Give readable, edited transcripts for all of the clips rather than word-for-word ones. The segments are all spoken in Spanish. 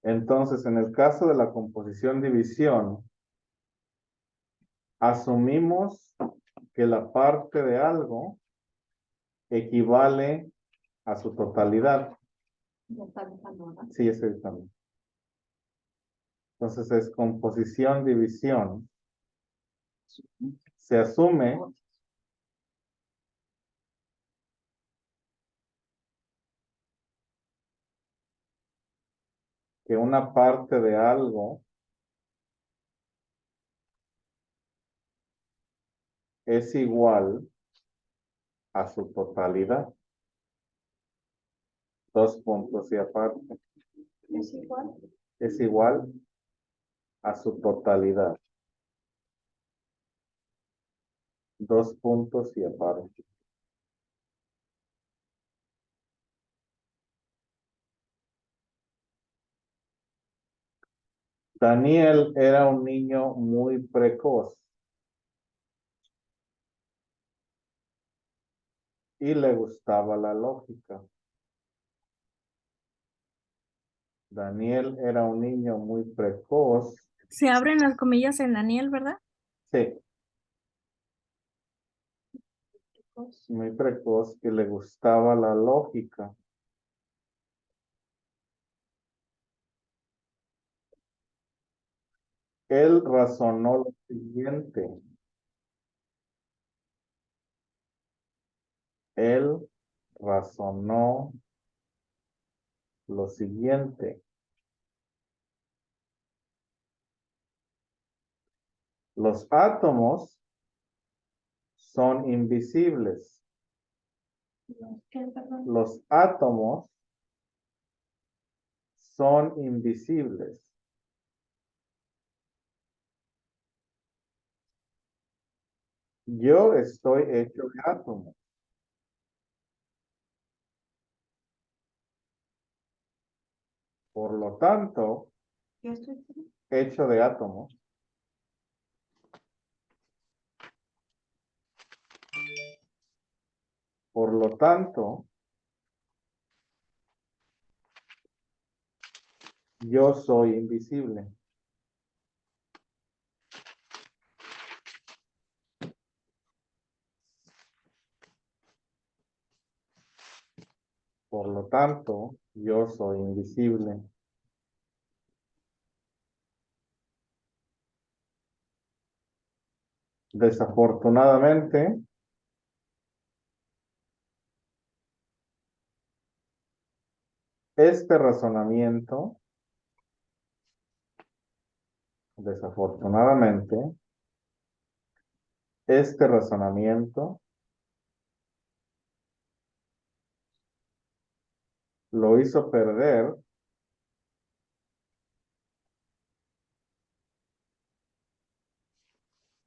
Entonces, en el caso de la composición-división, asumimos que la parte de algo equivale a su totalidad. Ya está dejando, ¿verdad? Sí, estoy diciendo. Entonces es composición-división. Se asume que una parte de algo es igual a su totalidad. Dos puntos y aparte. Es igual. Es igual a su totalidad. Dos puntos y aparte. Daniel era un niño muy precoz y le gustaba la lógica. Daniel era un niño muy precoz. Se abren las comillas en Daniel, ¿verdad? Sí, muy precoz que le gustaba la lógica. Él razonó lo siguiente. Él razonó lo siguiente. Los átomos son invisibles. ¿Qué, perdón? Los átomos son invisibles. Yo estoy hecho de átomos. Por lo tanto, Yo estoy. hecho de átomos. Por lo tanto, yo soy invisible. Por lo tanto, yo soy invisible. Desafortunadamente, este razonamiento, este razonamiento lo hizo perder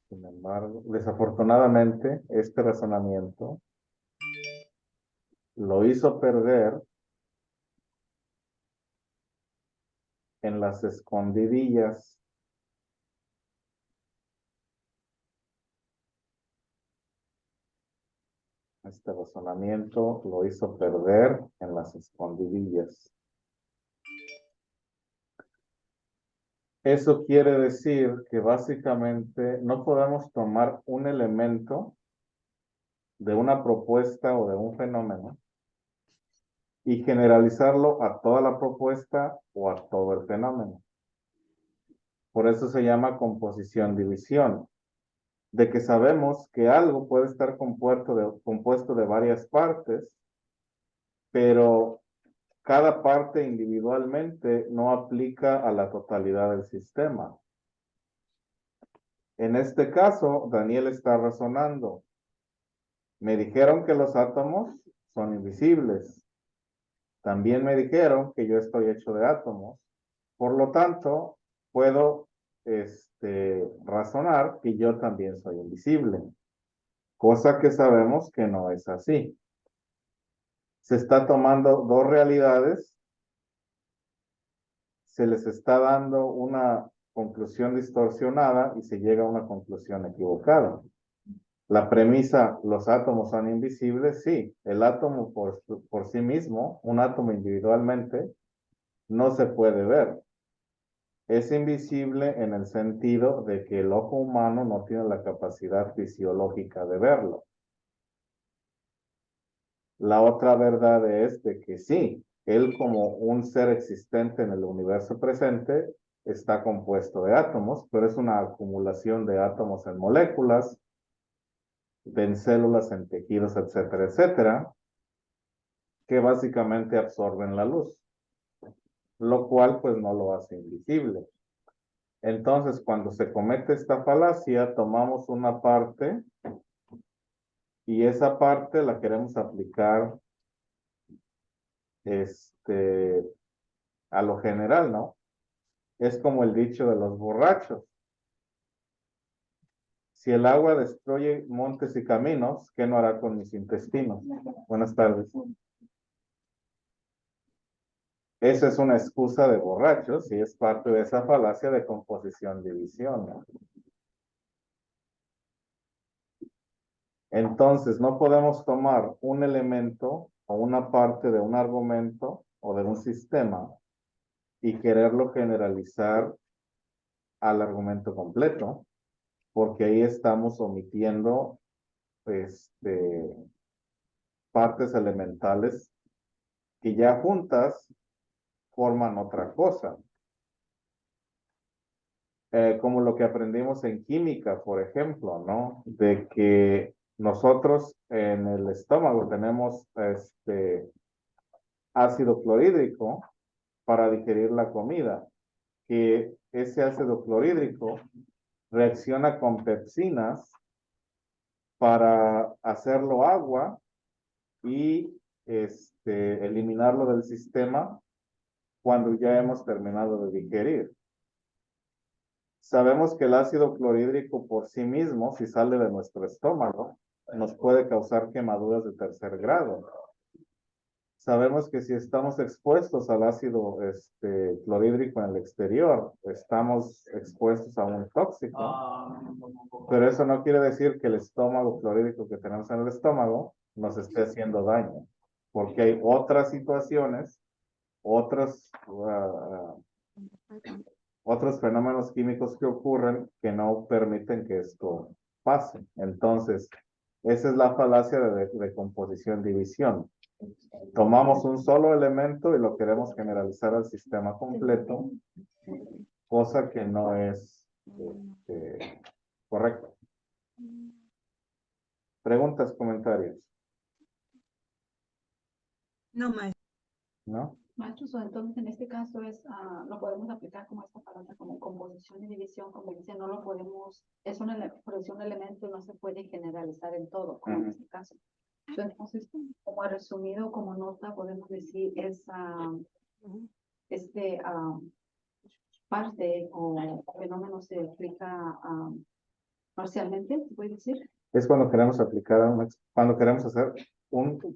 sin embargo, desafortunadamente, este razonamiento lo hizo perder en las escondidillas. Este razonamiento lo hizo perder en las escondidillas. Eso quiere decir que básicamente no podemos tomar un elemento de una propuesta o de un fenómeno y generalizarlo a toda la propuesta o a todo el fenómeno. Por eso se llama composición-división, de que sabemos que algo puede estar compuesto de varias partes, pero cada parte individualmente no aplica a la totalidad del sistema. En este caso, Daniel está razonando. Me dijeron que los átomos son invisibles. También me dijeron que yo estoy hecho de átomos. Por lo tanto, puedo razonar que yo también soy invisible. Cosa que sabemos que no es así. Se está tomando dos realidades, se les está dando una conclusión distorsionada y se llega a una conclusión equivocada. La premisa, los átomos son invisibles, sí. El átomo por sí mismo, un átomo individualmente, no se puede ver. Es invisible en el sentido de que el ojo humano no tiene la capacidad fisiológica de verlo. La otra verdad es de que sí, él como un ser existente en el universo presente está compuesto de átomos, pero es una acumulación de átomos en moléculas, en células, en tejidos, etcétera, etcétera, que básicamente absorben la luz, lo cual pues no lo hace invisible. Entonces, cuando se comete esta falacia, tomamos una parte y esa parte la queremos aplicar a lo general, ¿no? Es como el dicho de los borrachos. Si el agua destruye montes y caminos, ¿qué no hará con mis intestinos? Buenas tardes. Esa es una excusa de borrachos y es parte de esa falacia de composición-división, ¿no? Entonces, no podemos tomar un elemento o una parte de un argumento o de un sistema y quererlo generalizar al argumento completo, porque ahí estamos omitiendo partes elementales que ya juntas forman otra cosa. Como lo que aprendimos en química, por ejemplo, ¿no? De que nosotros en el estómago tenemos ácido clorhídrico para digerir la comida, que ese ácido clorhídrico reacciona con pepsinas para hacerlo agua y eliminarlo del sistema cuando ya hemos terminado de digerir. Sabemos que el ácido clorhídrico por sí mismo, si sale de nuestro estómago, nos puede causar quemaduras de tercer grado. Sabemos que si estamos expuestos al ácido clorhídrico en el exterior, estamos expuestos a un tóxico. Pero eso no quiere decir que el estómago clorhídrico que tenemos en el estómago nos esté haciendo daño, porque hay otras situaciones, otros fenómenos químicos que ocurren que no permiten que esto pase. Entonces, esa es la falacia de composición-división. Tomamos un solo elemento y lo queremos generalizar al sistema completo, cosa que no es correcto. ¿Preguntas, comentarios? No, maestro. ¿No? Maestros, entonces en este caso lo podemos aplicar como esta palabra, como composición y división, como dice, no lo podemos, por decir un elemento no se puede generalizar en todo, como en este caso. Entonces, como resumido, como nota, podemos decir esa parte o fenómeno se explica parcialmente, ¿se puede decir? Es cuando queremos cuando queremos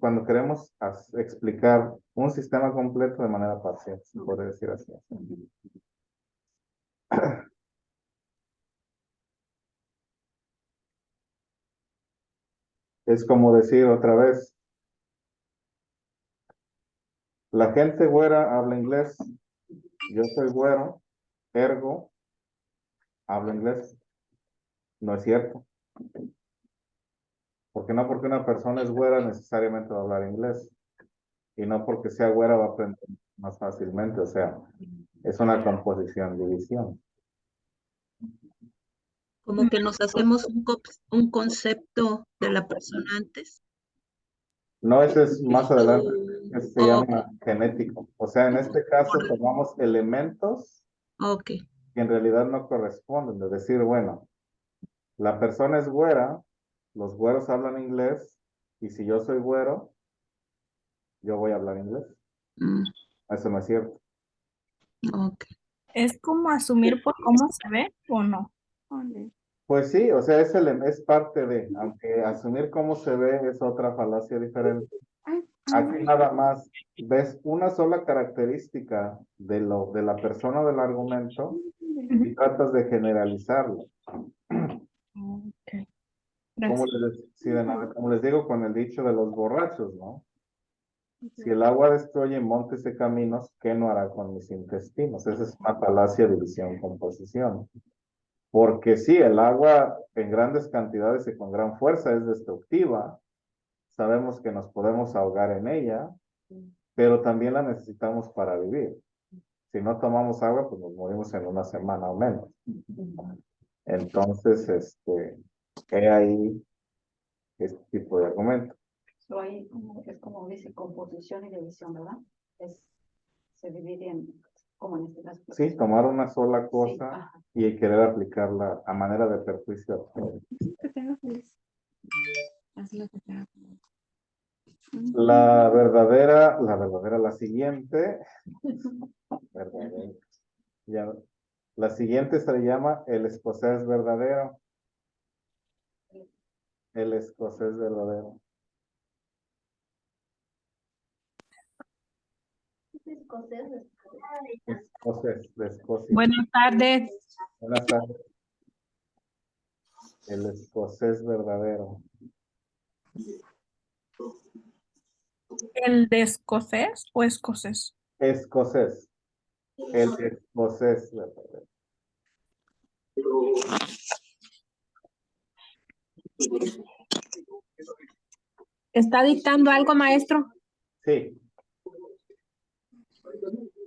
cuando queremos explicar un sistema completo de manera parcial, se puede decir así. Es como decir otra vez, la gente güera habla inglés, yo soy güero, ergo, hablo inglés. No es cierto. Porque no porque una persona es güera necesariamente va a hablar inglés. Y no porque sea güera va a aprender más fácilmente. O sea, es una composición, división. Como que nos hacemos un concepto de la persona antes. No, ese es más adelante, ese se Ok, llama genético. O sea, en este caso tomamos elementos ok. que en realidad no corresponden. De decir, bueno, la persona es güera, los güeros hablan inglés, y si yo soy güero, yo voy a hablar inglés. Mm, Eso no es cierto. ok. ¿Es como asumir por cómo se ve o no? Pues sí, o sea, es parte de, aunque asumir cómo se ve es otra falacia diferente. Aquí nada más ves una sola característica de la persona o del argumento y tratas de generalizarlo. Ok, Como gracias. como les digo con el dicho de los borrachos, ¿no? Si el agua destruye montes y caminos, ¿qué no hará con mis intestinos? Esa es una falacia de división-composición. Porque sí, el agua en grandes cantidades y con gran fuerza es destructiva. Sabemos que nos podemos ahogar en ella, pero también la necesitamos para vivir. Si no tomamos agua, pues nos morimos en una semana o menos. Entonces, he ahí este tipo de argumento. So ahí es como dice composición y división, ¿verdad? Se divide como en este caso. Sí, tomar una sola Sí, cosa ajá. y querer aplicarla a manera de perjuicio a todos. Que te haga feliz. Haz lo que te haga feliz. La siguiente, verdadera, ya, la siguiente se le llama el escocés verdadero. El escocés verdadero. Escocés, de Escocia. Buenas tardes. Buenas tardes. El escocés verdadero. ¿El de escocés o escocés? Escocés. El escocés verdadero. ¿Está dictando algo, maestro? Sí.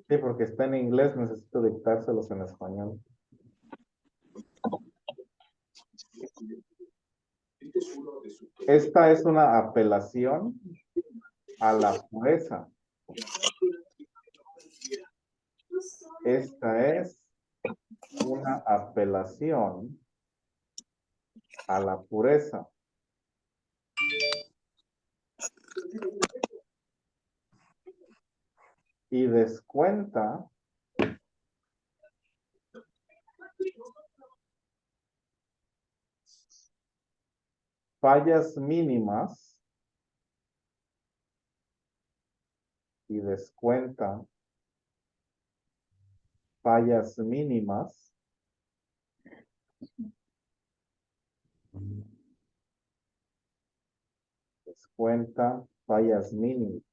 Sí, porque está en inglés, necesito dictárselos en español. Esta es una apelación a la pureza. Esta es una apelación a la pureza. Y descuenta fallas mínimas y descuenta fallas mínimas descuenta fallas mínimas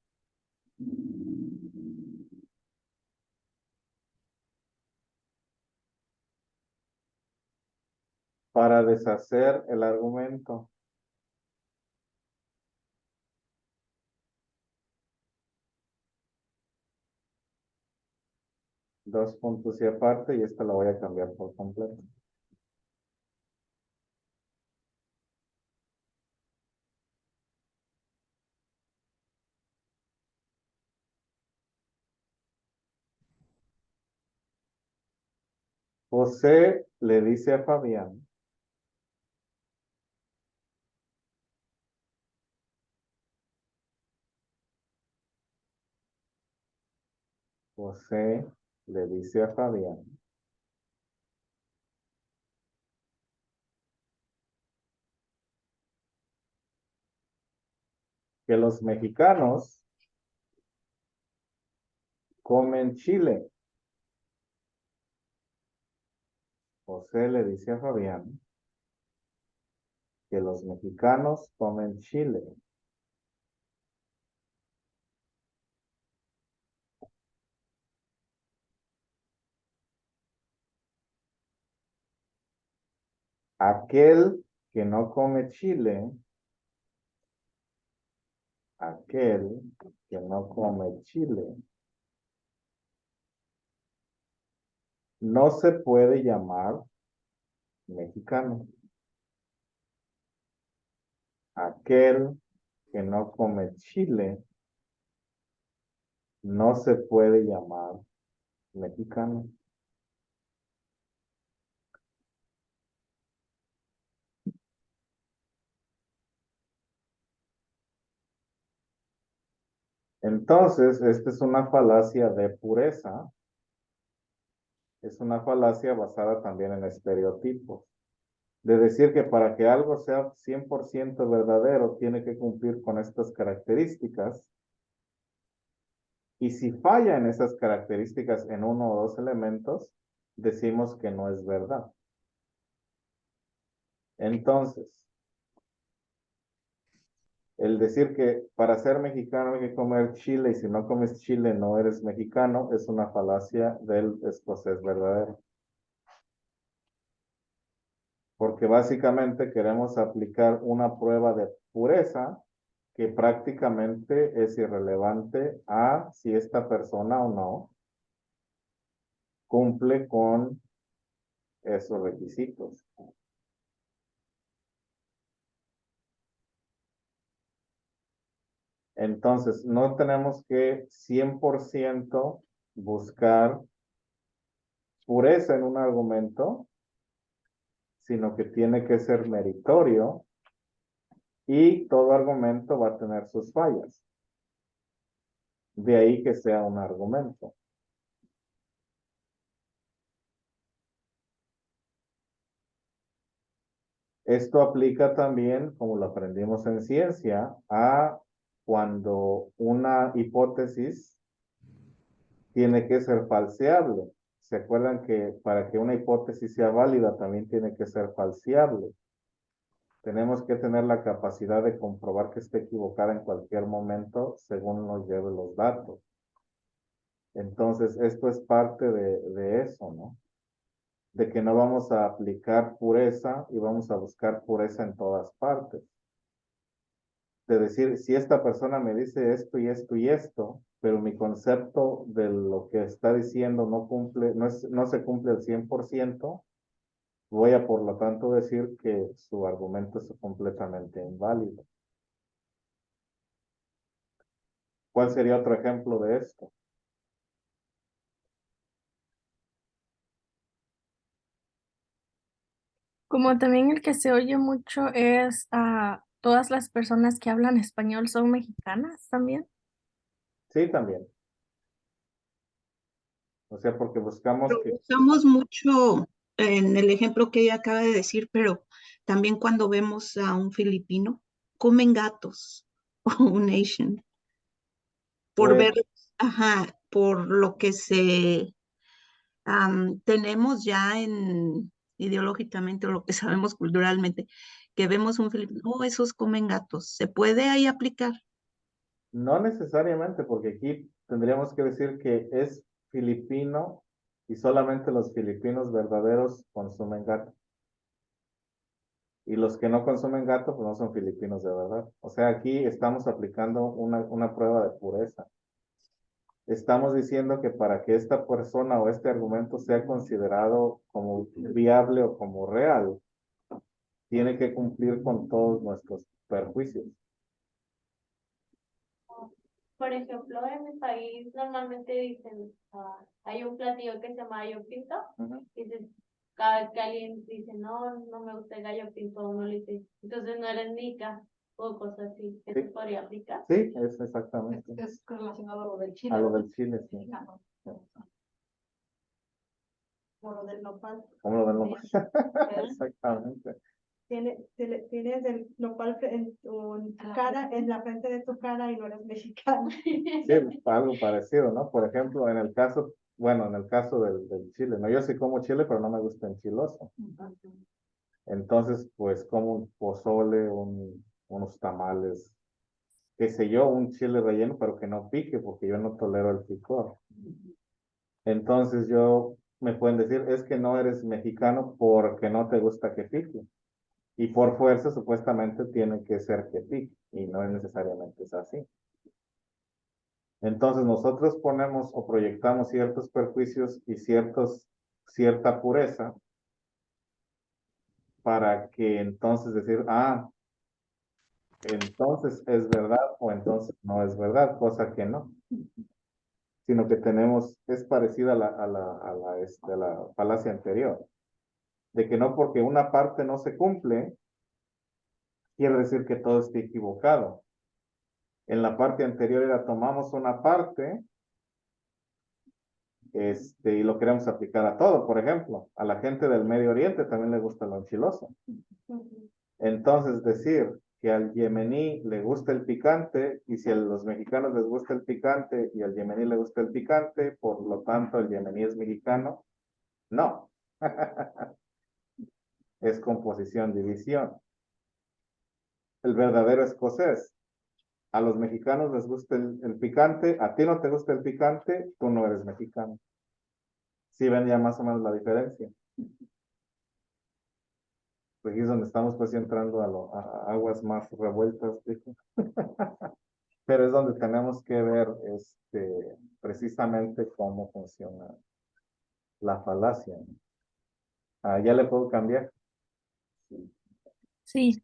para deshacer el argumento. Dos puntos y aparte, y esta la voy a cambiar por completo. José le dice a Fabián José le dice a Fabián que los mexicanos comen chile. José le dice a Fabián que los mexicanos comen chile. Aquel que no come chile, aquel que no come chile, no se puede llamar mexicano. Aquel que no come chile, no se puede llamar mexicano. Entonces, esta es una falacia de pureza. Es una falacia basada también en estereotipos. De decir que para que algo sea 100% verdadero, tiene que cumplir con estas características. Y si falla en esas características en uno o dos elementos, decimos que no es verdad. Entonces, El decir que para ser mexicano hay que comer chile y si no comes chile no eres mexicano es una falacia del escocés verdadero. Porque básicamente queremos aplicar una prueba de pureza que prácticamente es irrelevante a si esta persona o no cumple con esos requisitos. Entonces, no tenemos que 100% buscar pureza en un argumento, sino que tiene que ser meritorio y todo argumento va a tener sus fallas. De ahí que sea un argumento. Esto aplica también, como lo aprendimos en ciencia, a cuando una hipótesis tiene que ser falseable. ¿Se acuerdan que para que una hipótesis sea válida también tiene que ser falseable? Tenemos que tener la capacidad de comprobar que esté equivocada en cualquier momento según nos lleve los datos. Entonces, esto es parte de eso, ¿no? De que no vamos a aplicar pureza y vamos a buscar pureza en todas partes. De decir, si esta persona me dice esto y esto y esto, pero mi concepto de lo que está diciendo no cumple, no se cumple al 100%, voy a por lo tanto decir que su argumento es completamente inválido. ¿Cuál sería otro ejemplo de esto? Como también el que se oye mucho es todas las personas que hablan español son mexicanas también. Sí, también. O sea, porque buscamos Lo que usamos mucho en el ejemplo que ella acaba de decir, pero también cuando vemos a un filipino, comen gatos o un Asian, por pues, ver, ajá, por lo que tenemos ya ideológicamente o lo que sabemos culturalmente, que vemos un filipino, oh, esos comen gatos, ¿se puede ahí aplicar? no necesariamente, porque aquí tendríamos que decir que es filipino y solamente los filipinos verdaderos consumen gato. Y los que no consumen gato, pues no son filipinos de verdad. O sea, aquí estamos aplicando una prueba de pureza. Estamos diciendo que para que esta persona o este argumento sea considerado como viable o como real, tiene que cumplir con todos nuestros perjuicios. Por ejemplo, en mi país normalmente dicen, hay un platillo que se llama gallo pinto, Ujú. y cada vez que alguien dice, no, no me gusta el gallo pinto, uno le dice, entonces no eres nica, o cosas así, ¿qué se Sí. podría aplicar? Sí, es exactamente. Es relacionado a lo del chile. A lo ¿verdad? del chile, sí. Mexicano. O lo del nopal. ¿Cómo lo ven? ¿Verdad? Exactamente. Tienes el nopal en tu cara, en la frente de tu cara y no eres mexicano. Sí, algo parecido, ¿no? Por ejemplo, en el caso, bueno, en el caso del chile, ¿no? Yo sí como chile, pero no me gusta enchiloso. Entonces, pues como un pozole, unos tamales, qué sé yo, un chile relleno, pero que no pique, porque yo no tolero el picor. Entonces me pueden decir, es que no eres mexicano porque no te gusta que pique. Y por fuerza, supuestamente, tiene que ser que pique, y no es necesariamente es así. Entonces, nosotros ponemos o proyectamos ciertos perjuicios y cierta pureza para que entonces decir, entonces es verdad o entonces no es verdad, cosa que no, sino que es parecida a la falacia anterior, de que no porque una parte no se cumple, quiere decir que todo esté equivocado. En la parte anterior tomamos una parte, y lo queremos aplicar a todo. Por ejemplo, a la gente del Medio Oriente también le gusta lo enchiloso. Entonces, decir que al yemení le gusta el picante y si a los mexicanos les gusta el picante y al yemení le gusta el picante, por lo tanto el yemení es mexicano, no. Es composición, división. El verdadero escocés A los mexicanos les gusta el picante, a ti no te gusta el picante, tú no eres mexicano. Sí ven ya más o menos la diferencia. Aquí es donde estamos pues entrando a aguas más revueltas, dijo. Pero es donde tenemos que ver precisamente cómo funciona la falacia. Ya le puedo cambiar. Sí.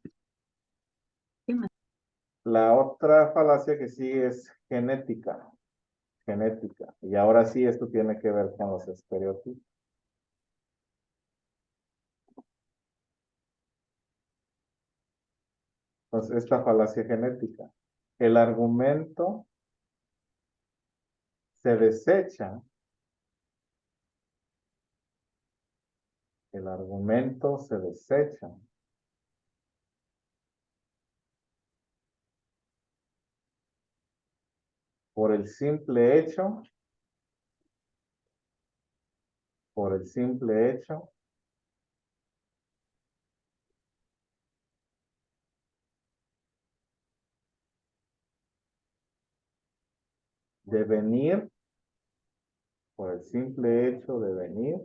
La otra falacia que sigue es genética. Genética. Y ahora sí, esto tiene que ver con los estereotipos. Entonces, esta falacia genética. El argumento se desecha. El argumento se desecha por el simple hecho de venir, por el simple hecho de venir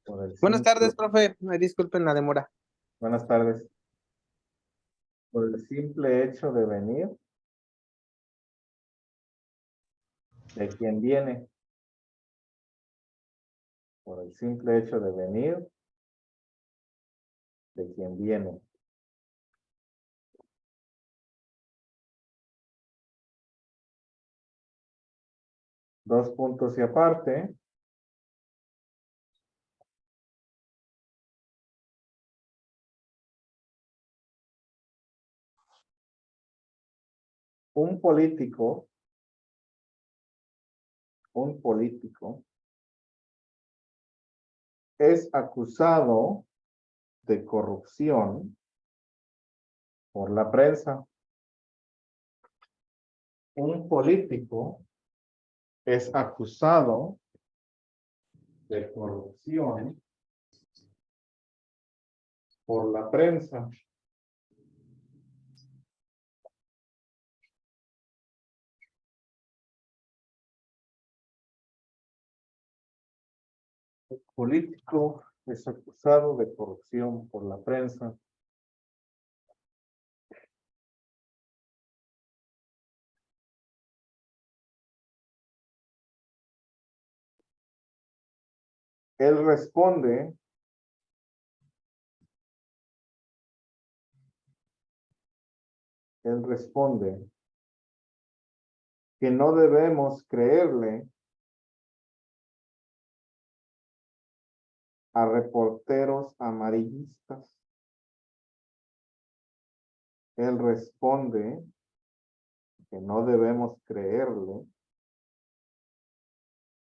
por el Buenas simple- tardes, profe. Ay, disculpen la demora. Buenas tardes. Por el simple hecho de venir de quien viene. Por el simple hecho de venir de quien viene. Dos puntos y aparte. Un político es acusado de corrupción por la prensa. Un político es acusado de corrupción por la prensa. El político es acusado de corrupción por la prensa. Él responde que no debemos creerle a reporteros amarillistas. Él responde que no debemos creerle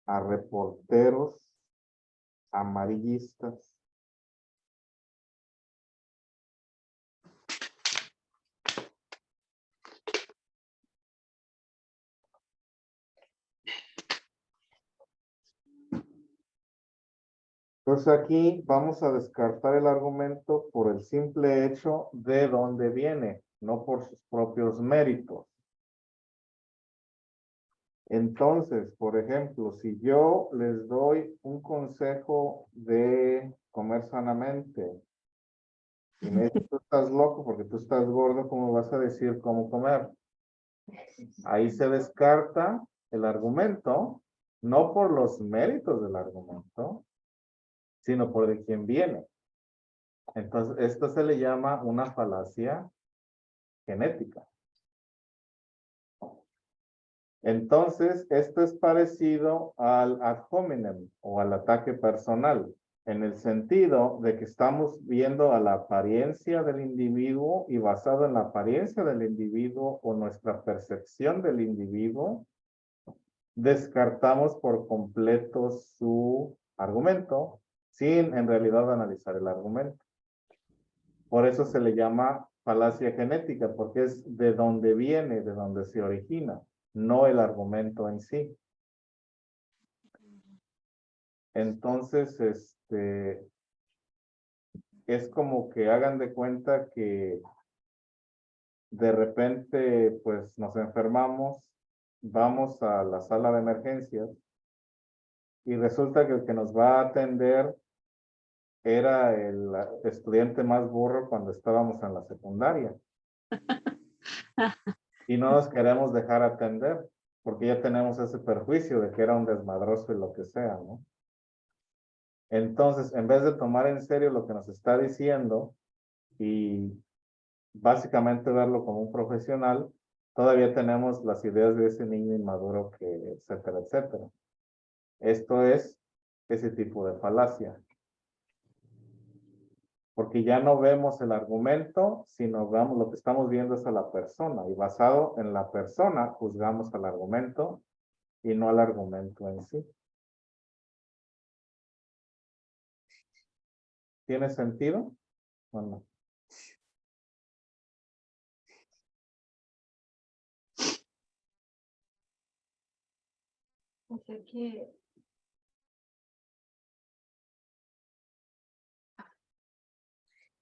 a reporteros amarillistas. Entonces aquí vamos a descartar el argumento por el simple hecho de dónde viene, no por sus propios méritos. Entonces, por ejemplo, si yo les doy un consejo de comer sanamente y me dices, tú estás loco porque tú estás gordo, ¿cómo vas a decir cómo comer? Ahí se descarta el argumento, no por los méritos del argumento, sino por de quién viene. Entonces, esto se le llama una falacia genética. Entonces, esto es parecido al ad hominem o al ataque personal, en el sentido de que estamos viendo a la apariencia del individuo y basado en la apariencia del individuo o nuestra percepción del individuo, descartamos por completo su argumento sin en realidad analizar el argumento. Por eso se le llama falacia genética, porque es de donde viene, de donde se origina, no el argumento en sí. Entonces, es como que hagan de cuenta que de repente pues nos enfermamos, vamos a la sala de emergencias y resulta que el que nos va a atender era el estudiante más burro cuando estábamos en la secundaria. Y no nos queremos dejar atender, porque ya tenemos ese perjuicio de que era un desmadroso y lo que sea, ¿no? Entonces, en vez de tomar en serio lo que nos está diciendo y básicamente verlo como un profesional, todavía tenemos las ideas de ese niño inmaduro que, etcétera, etcétera. Esto es ese tipo de falacia. Porque ya no vemos el argumento, sino vemos lo que estamos viendo es a la persona. Y basado en la persona, juzgamos al argumento y no al argumento en sí. ¿Tiene sentido o no? O sea que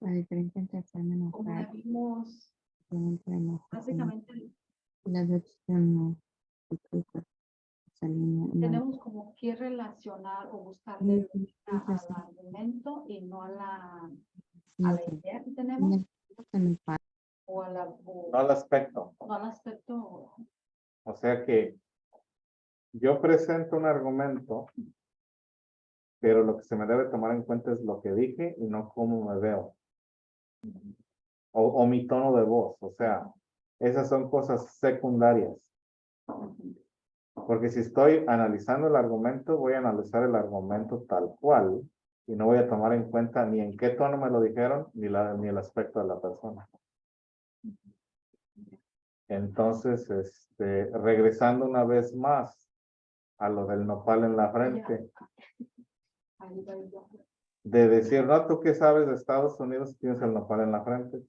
La diferencia entre hacerme como enojar la vimos, simplemente enojo con básicamente la versión no. Disculpa, Salina, no. tenemos como que relacionar o buscarle al argumento y no a la idea que tenemos o a la No al aspecto. no al aspecto. O sea que yo presento un argumento, pero lo que se me debe tomar en cuenta es lo que dije y no cómo me veo. O mi tono de voz. O sea, esas son cosas secundarias. Porque si estoy analizando el argumento, voy a analizar el argumento tal cual y no voy a tomar en cuenta ni en qué tono me lo dijeron, ni el aspecto de la persona. Entonces, regresando una vez más a lo del nopal en la frente, de decir, no, tú qué sabes de Estados Unidos, tienes el nopal en la frente.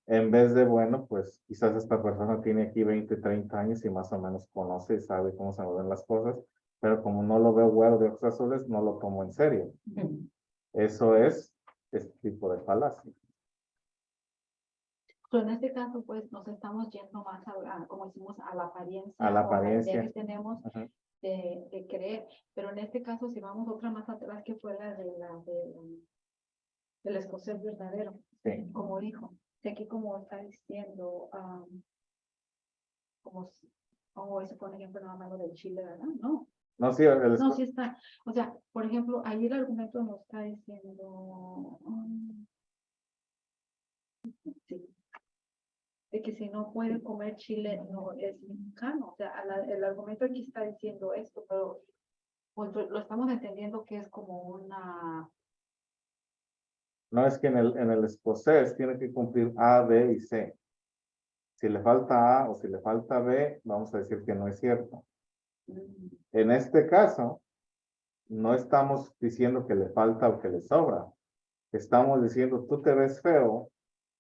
En vez de, bueno, pues quizás esta persona tiene aquí 20, 30 años y más o menos conoce y sabe cómo se mueven las cosas, pero como no lo veo güero de ojos azules, no lo tomo en serio. Eso es este tipo de falacia. Pero en este caso, pues, nos estamos yendo más como decimos, a la apariencia, A la o a la apariencia. idea que tenemos Ajá. de creer. Pero en este caso, si vamos otra más atrás, que fue la del escocés verdadero, Sí. como dijo, de aquí como está diciendo, como eso por ejemplo, nada más lo del Chile, ¿verdad? No, No, sí, no, sí está. O sea, por ejemplo, ahí el argumento nos está diciendo, sí, de que si no puede comer chile, no es mexicano. O sea, el argumento aquí está diciendo esto, pero pues, lo estamos entendiendo que es como una... no es que en el escocés tiene que cumplir A, B y C. Si le falta A o si le falta B, vamos a decir que no es cierto. En este caso, no estamos diciendo que le falta o que le sobra. Estamos diciendo, tú te ves feo,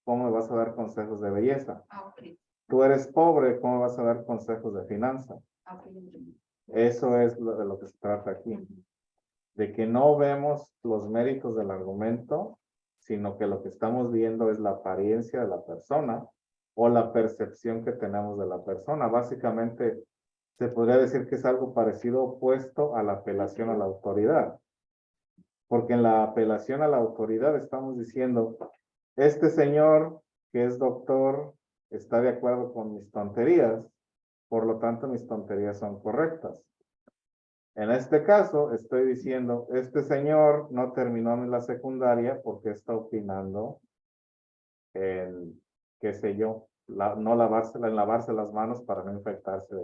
¿cómo me vas a dar consejos de belleza? ok. Tú eres pobre, ¿cómo me vas a dar consejos de finanzas? Ok, entendí. Eso es de lo que se trata aquí. De que no vemos los méritos del argumento, sino que lo que estamos viendo es la apariencia de la persona o la percepción que tenemos de la persona. Básicamente, se podría decir que es algo parecido opuesto a la apelación a la autoridad. Porque en la apelación a la autoridad estamos diciendo, este señor que es doctor está de acuerdo con mis tonterías, por lo tanto mis tonterías son correctas. En este caso, estoy diciendo, este señor no terminó ni la secundaria porque está opinando en, qué sé yo, no lavarse las manos para no infectarse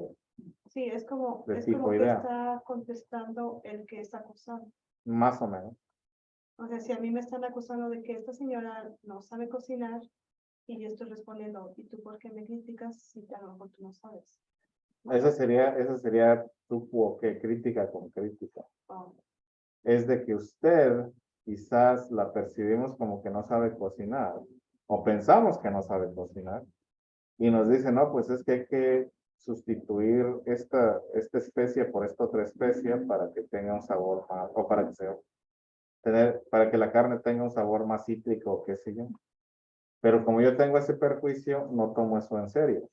Sí, es como de que tifoidea. está contestando el que está acusando. Más o menos. O sea, si a mí me están acusando de que esta señora no sabe cocinar y yo estoy respondiendo, ¿y tú por qué me criticas si a lo mejor tú no sabes? Esa sería tu crítica con crítica. Oh, Es de que usted quizás la percibimos como que no sabe cocinar o pensamos que no sabe cocinar y nos dice, no, pues es que hay que sustituir esta especie por esta otra especie para que tenga un sabor más o para que sea para que la carne tenga un sabor más cítrico, qué sé yo. Pero como yo tengo ese perjuicio, no tomo eso en serio.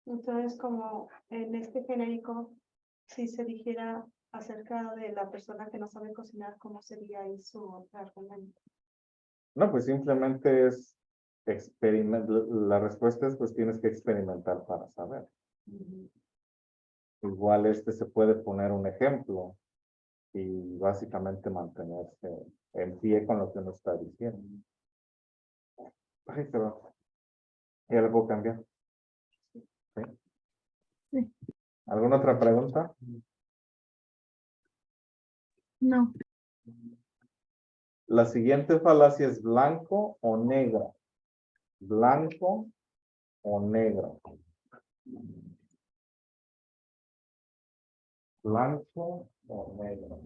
Entonces, como en este genérico, si se dijera acerca de la persona que no sabe cocinar, ¿cómo sería ahí su argumento? No, pues simplemente es la respuesta es pues tienes que experimentar para saber. Igual se puede poner un ejemplo y básicamente mantenerse en pie con lo que uno está diciendo. Ay, pero ya lo puedo cambiar. ¿Sí? Sí. ¿Alguna otra pregunta? No. La siguiente falacia es blanco o negro. Blanco o negro. Blanco o negro.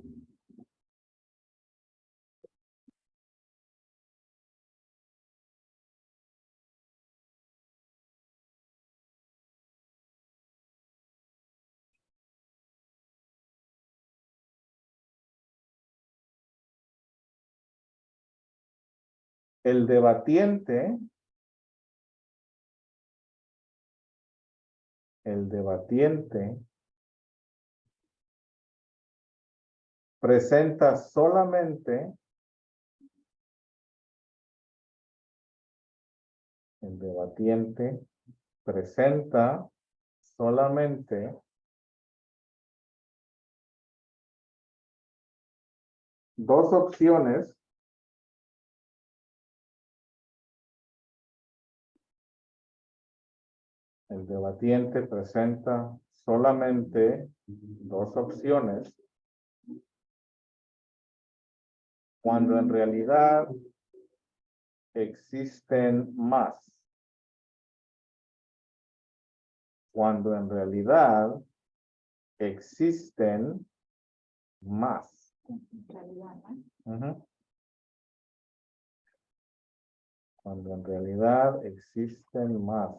El debatiente presenta solamente dos opciones el debatiente presenta solamente dos opciones cuando en realidad existen más. Cuando en realidad existen más. En realidad, ¿no? Ujú. Cuando en realidad existen más.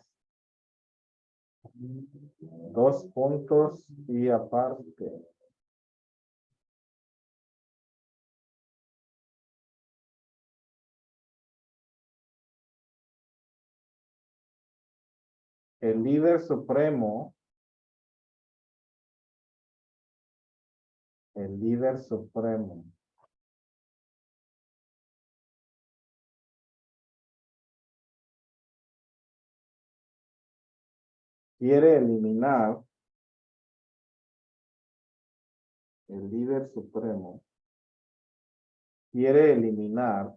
Dos puntos y aparte. El líder supremo quiere eliminar el líder supremo quiere eliminar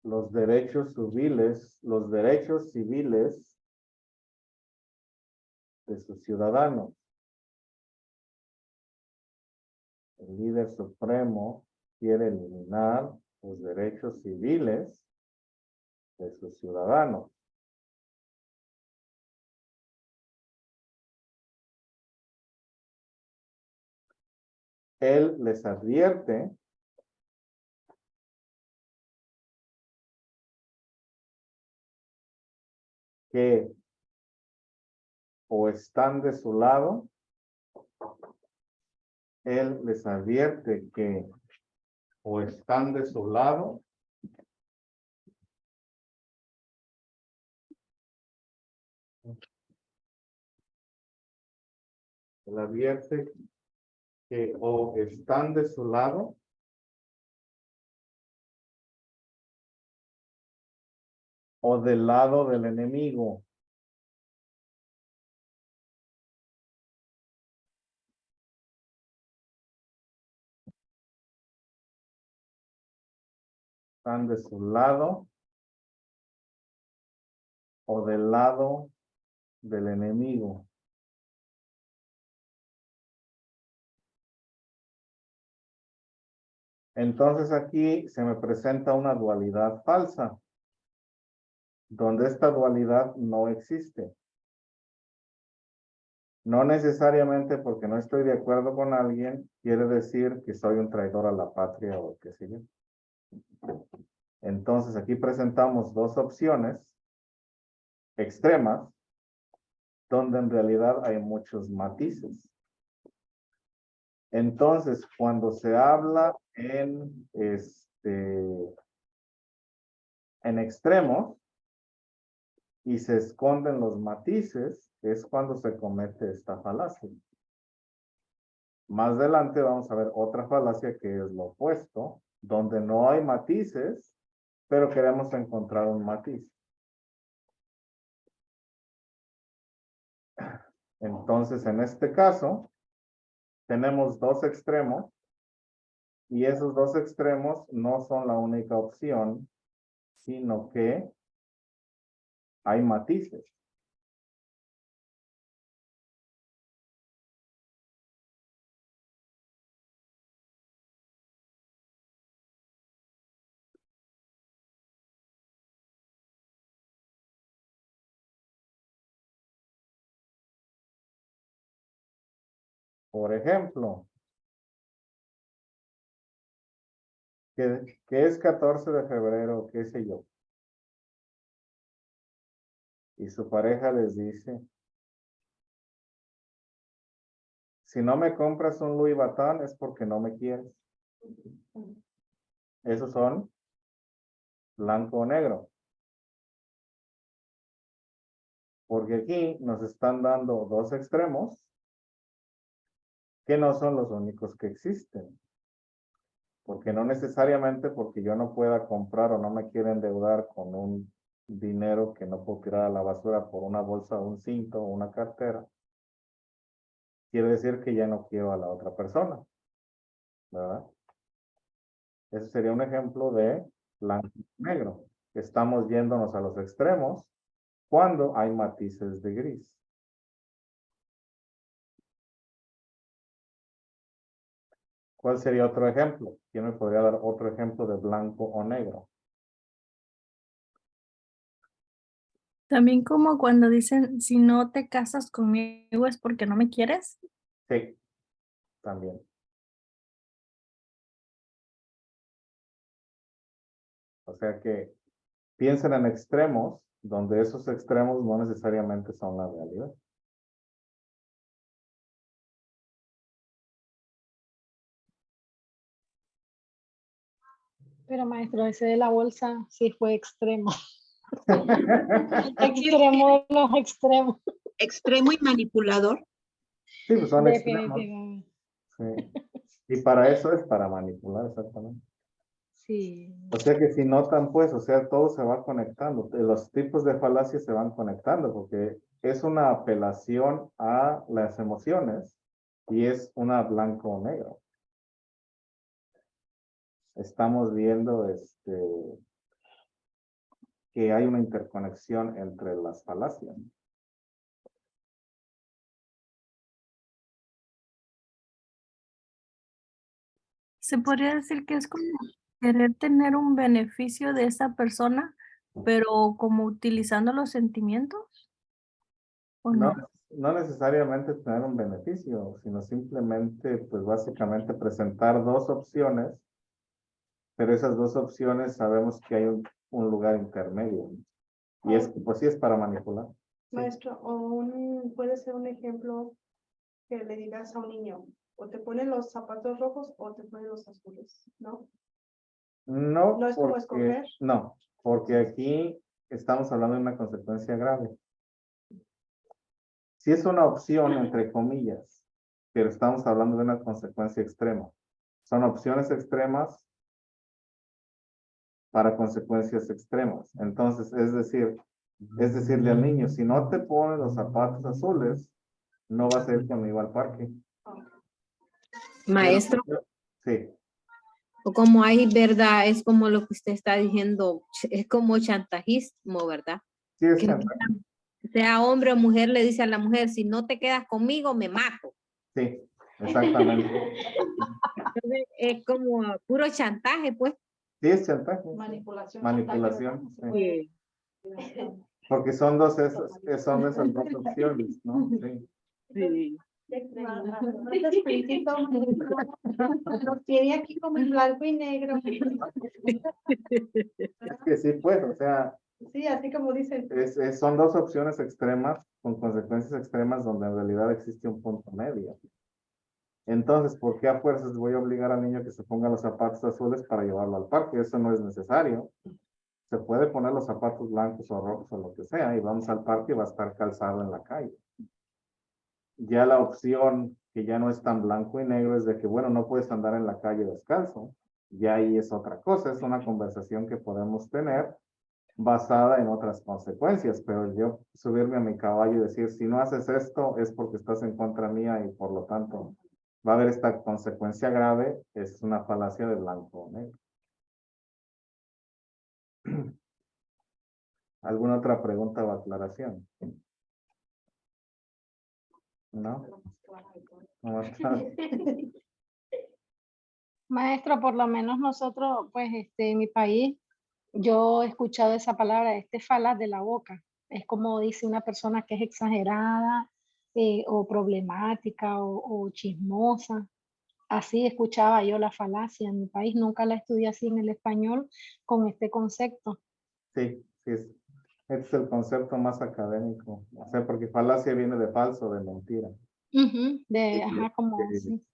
los derechos civiles de sus ciudadanos. El líder supremo quiere eliminar los derechos civiles de sus ciudadanos. Él les advierte que o están de su lado, él les advierte que o están de su lado, él advierte que o están de su lado o del lado del enemigo. Están de su lado o del lado del enemigo. Entonces aquí se me presenta una dualidad falsa, donde esta dualidad no existe. No necesariamente porque no estoy de acuerdo con alguien, quiere decir que soy un traidor a la patria o qué sé yo. Entonces aquí presentamos dos opciones. extremas, donde en realidad hay muchos matices. Entonces, cuando se habla en extremos y se esconden los matices, es cuando se comete esta falacia. Más adelante vamos a ver otra falacia que es lo opuesto, donde no hay matices, pero queremos encontrar un matiz. Entonces, en este caso, tenemos dos extremos y esos dos extremos no son la única opción, sino que hay matices. Por ejemplo, que es 14 de febrero, qué sé yo. Y su pareja les dice, si no me compras un Louis Vuitton es porque no me quieres. Esos son blanco o negro. Porque aquí nos están dando dos extremos que no son los únicos que existen. Porque no necesariamente porque yo no pueda comprar o no me quiera endeudar con un dinero que no puedo tirar a la basura por una bolsa, un cinto o una cartera, quiere decir que ya no quiero a la otra persona, ¿verdad? Ese sería un ejemplo de blanco y negro. Estamos yéndonos a los extremos cuando hay matices de gris. ¿Cuál sería otro ejemplo? ¿Quién me podría dar otro ejemplo de blanco o negro? También como cuando dicen, si no te casas conmigo es porque no me quieres. Sí, también. O sea que piensen en extremos, donde esos extremos no necesariamente son la realidad. Pero maestro, ese de la bolsa sí fue extremo. Extremo de los extremos. Extremo y manipulador. Sí, pues son extremos. Definitivamente. Sí. Y para eso es para manipular, exactamente. Sí. O sea que si notan, pues, o sea, todo se va conectando. Los tipos de falacias se van conectando porque es una apelación a las emociones y es una blanco o negro. Estamos viendo que hay una interconexión entre las falacias. Se podría decir que es como querer tener un beneficio de esa persona, pero como utilizando los sentimientos, ¿o No, no? no necesariamente tener un beneficio, sino simplemente, pues básicamente presentar dos opciones, pero esas dos opciones sabemos que hay un lugar intermedio. Y es, pues sí es para manipular. Maestro, puede ser un ejemplo que le digas a un niño, o te ponen los zapatos rojos o te ponen los azules, ¿no? No, No es como porque, escoger. no, porque aquí estamos hablando de una consecuencia grave. Sí es una opción, entre comillas, pero estamos hablando de una consecuencia extrema. Son opciones extremas para consecuencias extremas. Entonces, es decirle al niño, si no te pones los zapatos azules, no vas a ir conmigo al parque. Maestro, Sí, o como hay verdad, es como lo que usted está diciendo, es como chantajismo, ¿verdad? sí es Que chantaje. sea hombre o mujer, le dice a la mujer, si no te quedas conmigo, me mato. Sí, exactamente. Entonces, es como puro chantaje, pues. Sí es chantaje. Manipulación. Manipulación, chantaje, sí. ¿verdad? Porque son esas dos opciones, ¿no? Sí. Sí. Te felicito, los tiene aquí como en blanco y negro. Es que sí, pues, o sea, Sí, así como dicen. Son dos opciones extremas con consecuencias extremas donde en realidad existe un punto medio. Entonces, ¿por qué a fuerzas voy a obligar al niño que se ponga los zapatos azules para llevarlo al parque? Eso no es necesario. Se puede poner los zapatos blancos o rojos o lo que sea y vamos al parque y va a estar calzado en la calle. Ya la opción que ya no es tan blanco y negro es de que, bueno, no puedes andar en la calle descalzo. Ya ahí es otra cosa, es una conversación que podemos tener basada en otras consecuencias, pero yo subirme a mi caballo y decir, si no haces esto es porque estás en contra mía y por lo tanto va a haber esta consecuencia grave, es una falacia de blanco o negro. ¿Alguna otra pregunta o aclaración? ¿No? ¿Cómo estás? Maestro, por lo menos nosotros, pues, en mi país, yo he escuchado esa palabra, falas de la boca. Es como dice una persona que es exagerada, o problemática, o chismosa. Así escuchaba yo la falacia. En mi país nunca la estudié así en el español con este concepto. Sí, sí, este es el concepto más académico. O sea, porque falacia viene de falso, de mentira. Ajá, como así.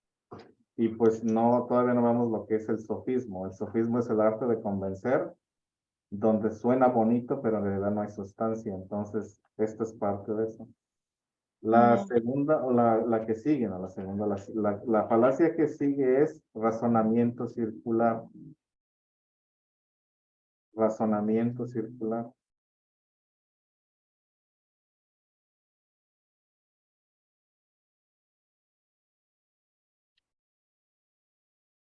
Y pues no, todavía no vemos lo que es el sofismo. El sofismo es el arte de convencer, donde suena bonito, pero en realidad no hay sustancia. Entonces, esto es parte de eso. La segunda, o la que sigue, no la segunda, la falacia que sigue es razonamiento circular. Razonamiento circular.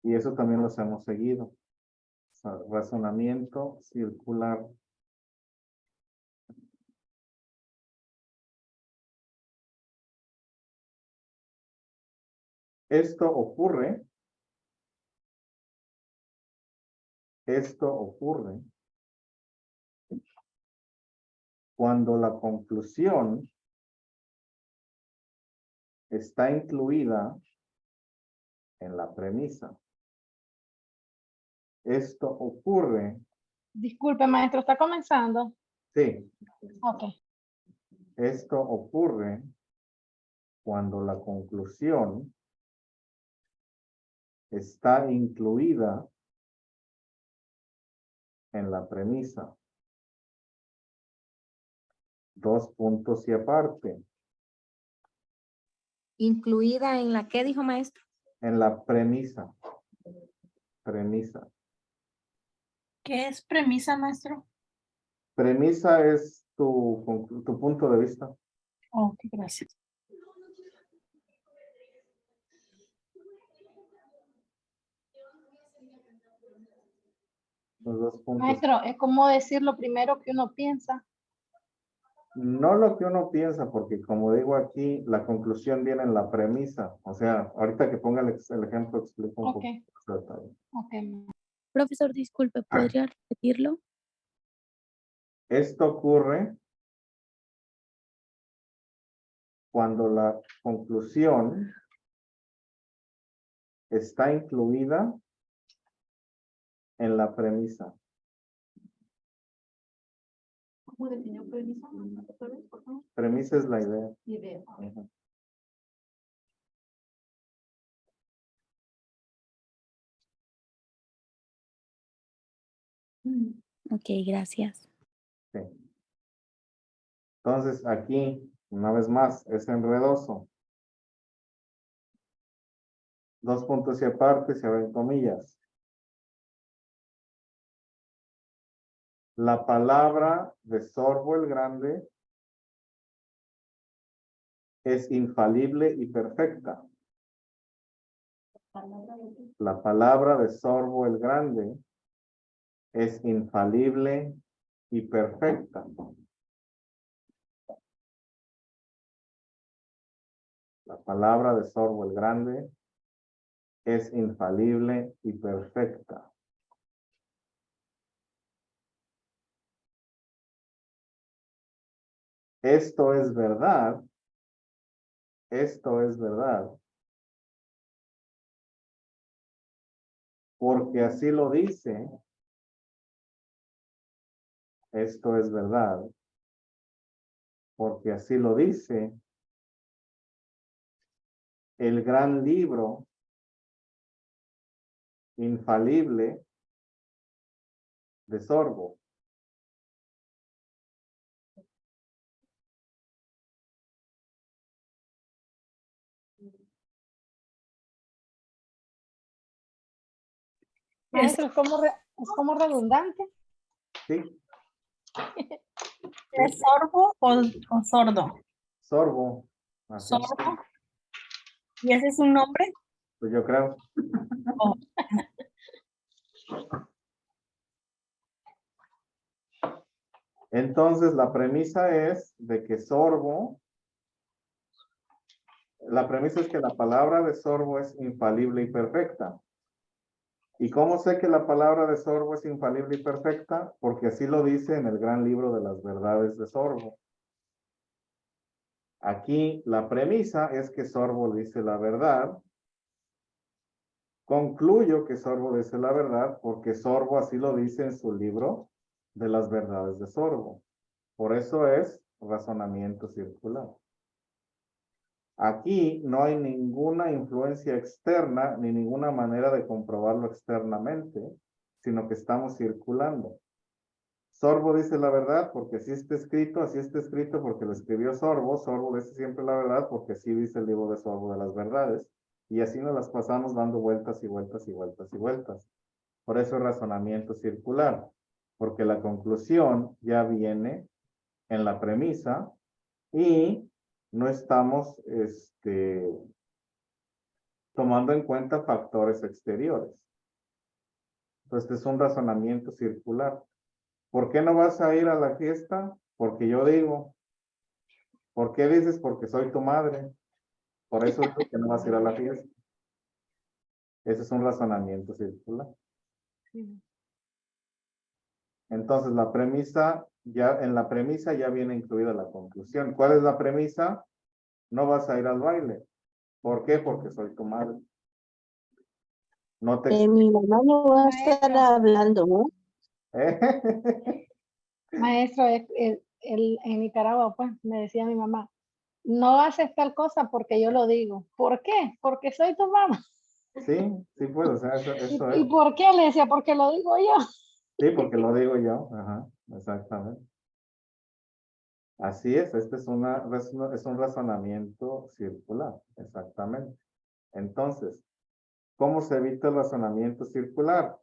Y eso también los hemos seguido. O sea, razonamiento circular. Esto ocurre cuando la conclusión está incluida en la premisa. Esto ocurre, Disculpe, maestro, ¿está comenzando? sí, Ok. esto ocurre cuando la conclusión está incluida en la premisa. Dos puntos y aparte. Incluida en la, ¿qué dijo maestro? En la premisa. Premisa. ¿Qué es premisa, maestro? Premisa es tu punto de vista. Ok, gracias. Los dos puntos. Maestro, es como decir lo primero que uno piensa. No lo que uno piensa, porque como digo aquí, la conclusión viene en la premisa. O sea, ahorita que ponga el ejemplo, explico un poco más de detalle. Ok. Profesor, disculpe, ¿podría repetirlo? Esto ocurre cuando la conclusión está incluida en la premisa. ¿Cómo definió premisa? ¿Otra vez, por favor? Premisa es la idea. Idea. Ujú. Ok, gracias. Sí. Entonces, aquí, una vez más, es enredoso. Dos puntos y aparte, se abren comillas. La palabra de Sorbo el Grande es infalible y perfecta. La palabra de Sorbo el Grande es infalible y perfecta. La palabra de Sorbo el Grande es infalible y perfecta. Esto es verdad. Esto es verdad. Porque así lo dice esto es verdad, porque así lo dice el gran libro infalible de Sorbo. Maestro, es como redundante. ¿Sí? ¿Es sorbo o sordo? Sorbo. Así, Sorbo. ¿Y ese es un nombre? pues yo creo. Oh. Entonces, la premisa es de que sorbo, la premisa es que la palabra de sorbo es infalible y perfecta. ¿Y cómo sé que la palabra de Sorbo es infalible y perfecta? Porque así lo dice en el gran libro de las verdades de Sorbo. Aquí la premisa es que Sorbo dice la verdad. Concluyo que Sorbo dice la verdad porque Sorbo así lo dice en su libro de las verdades de Sorbo. Por eso es razonamiento circular. Aquí no hay ninguna influencia externa ni ninguna manera de comprobarlo externamente, sino que estamos circulando. Sorbo dice la verdad porque así está escrito porque lo escribió Sorbo. Sorbo dice siempre la verdad porque así dice el libro de Sorbo de las verdades. Y así nos las pasamos dando vueltas y vueltas y vueltas y vueltas. Por eso es razonamiento circular, porque la conclusión ya viene en la premisa y no estamos tomando en cuenta factores exteriores. Entonces es un razonamiento circular. ¿Por qué no vas a ir a la fiesta? Porque yo digo. ¿Por qué dices? Porque soy tu madre. Por eso digo que no vas a ir a la fiesta. Ese es un razonamiento circular. Entonces la premisa, en la premisa ya viene incluida la conclusión. ¿Cuál es la premisa? No vas a ir al baile. ¿Por qué? Porque soy tu madre. No te Mi mamá no va a estar Maestro, hablando, ¿no? maestro, en Nicaragua, pues, me decía mi mamá, no haces tal cosa porque yo lo digo. ¿Por qué? Porque soy tu mamá. Sí, sí, pues, o sea, eso ¿Y es. por qué? Le decía, porque lo digo yo. Sí, porque lo digo yo. Ajá, exactamente. Así es, este es un razonamiento circular, exactamente. Entonces, ¿cómo se evita el razonamiento circular?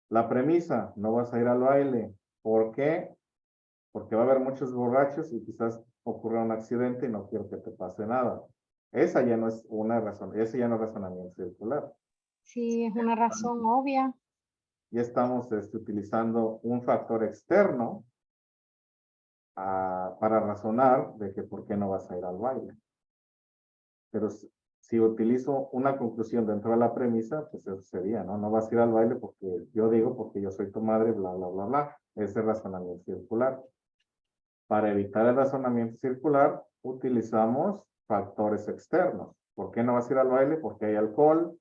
La premisa, no vas a ir al baile. ¿Por qué? Porque va a haber muchos borrachos y quizás ocurra un accidente y no quiero que te pase nada. Esa ya no es una razón, ese ya no es razonamiento circular. Sí, es una razón obvia. Ya estamos utilizando un factor externo para razonar de que por qué no vas a ir al baile. Pero si utilizo una conclusión dentro de la premisa, pues eso sería, ¿no? No vas a ir al baile porque yo digo, porque yo soy tu madre, bla, bla, bla, bla. Ese es razonamiento circular. Para evitar el razonamiento circular, utilizamos factores externos. ¿Por qué no vas a ir al baile? Porque hay alcohol,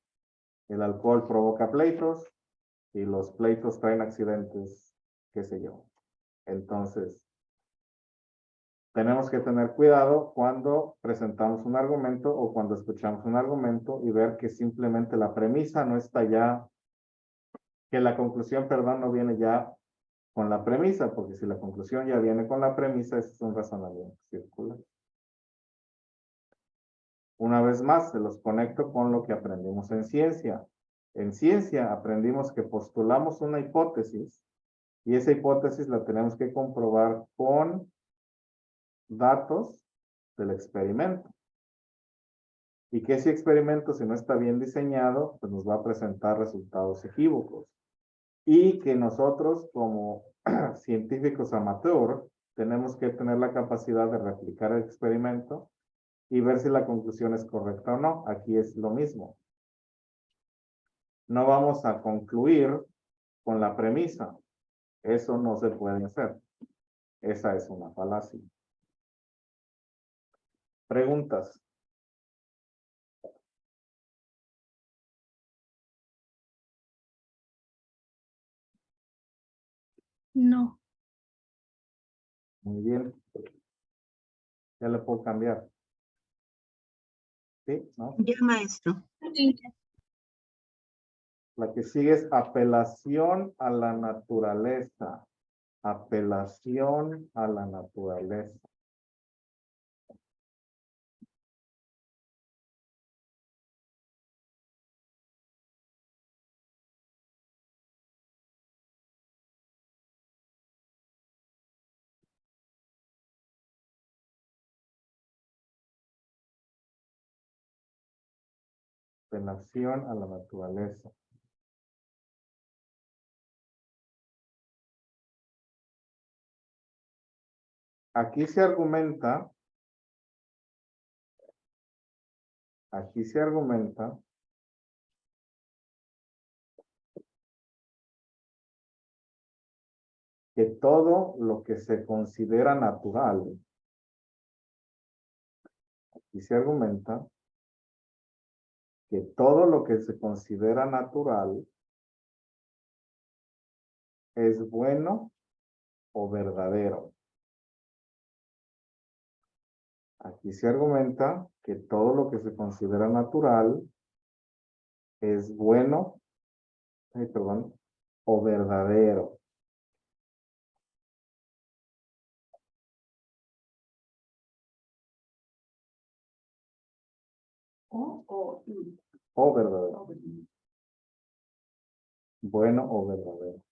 el alcohol provoca pleitos y los pleitos traen accidentes, qué sé yo. Entonces, tenemos que tener cuidado cuando presentamos un argumento o cuando escuchamos un argumento y ver que simplemente la premisa no está ya, que la conclusión, perdón, no viene ya con la premisa, porque si la conclusión ya viene con la premisa, ese es un razonamiento circular. Una vez más, se los conecto con lo que aprendimos en ciencia. En ciencia aprendimos que postulamos una hipótesis y esa hipótesis la tenemos que comprobar con datos del experimento. Y que ese experimento, si no está bien diseñado, pues nos va a presentar resultados equívocos. Y que nosotros, como científicos amateur, tenemos que tener la capacidad de replicar el experimento y ver si la conclusión es correcta o no. Aquí es lo mismo. No vamos a concluir con la premisa. Eso no se puede hacer. Esa es una falacia. Preguntas. No. Muy bien. Ya le puedo cambiar. ¿Sí? ¿No? Ya, maestro. La que sigue es apelación a la naturaleza. Apelación a la naturaleza. Apelación a la naturaleza. Aquí se argumenta que todo lo que se considera natural, aquí se argumenta que todo lo que se considera natural es bueno o verdadero. Aquí se argumenta que todo lo que se considera natural es bueno, o verdadero. O verdadero. Bueno o verdadero.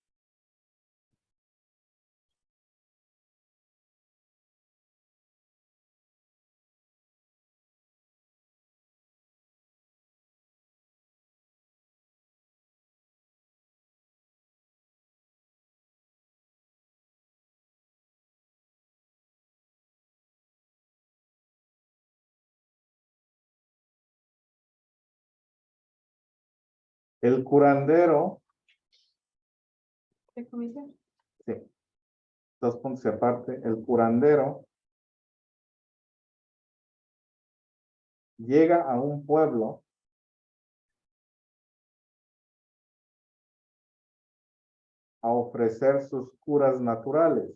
El curandero, ¿Qué comité? sí, 2 puntos aparte, el curandero llega a un pueblo a ofrecer sus curas naturales.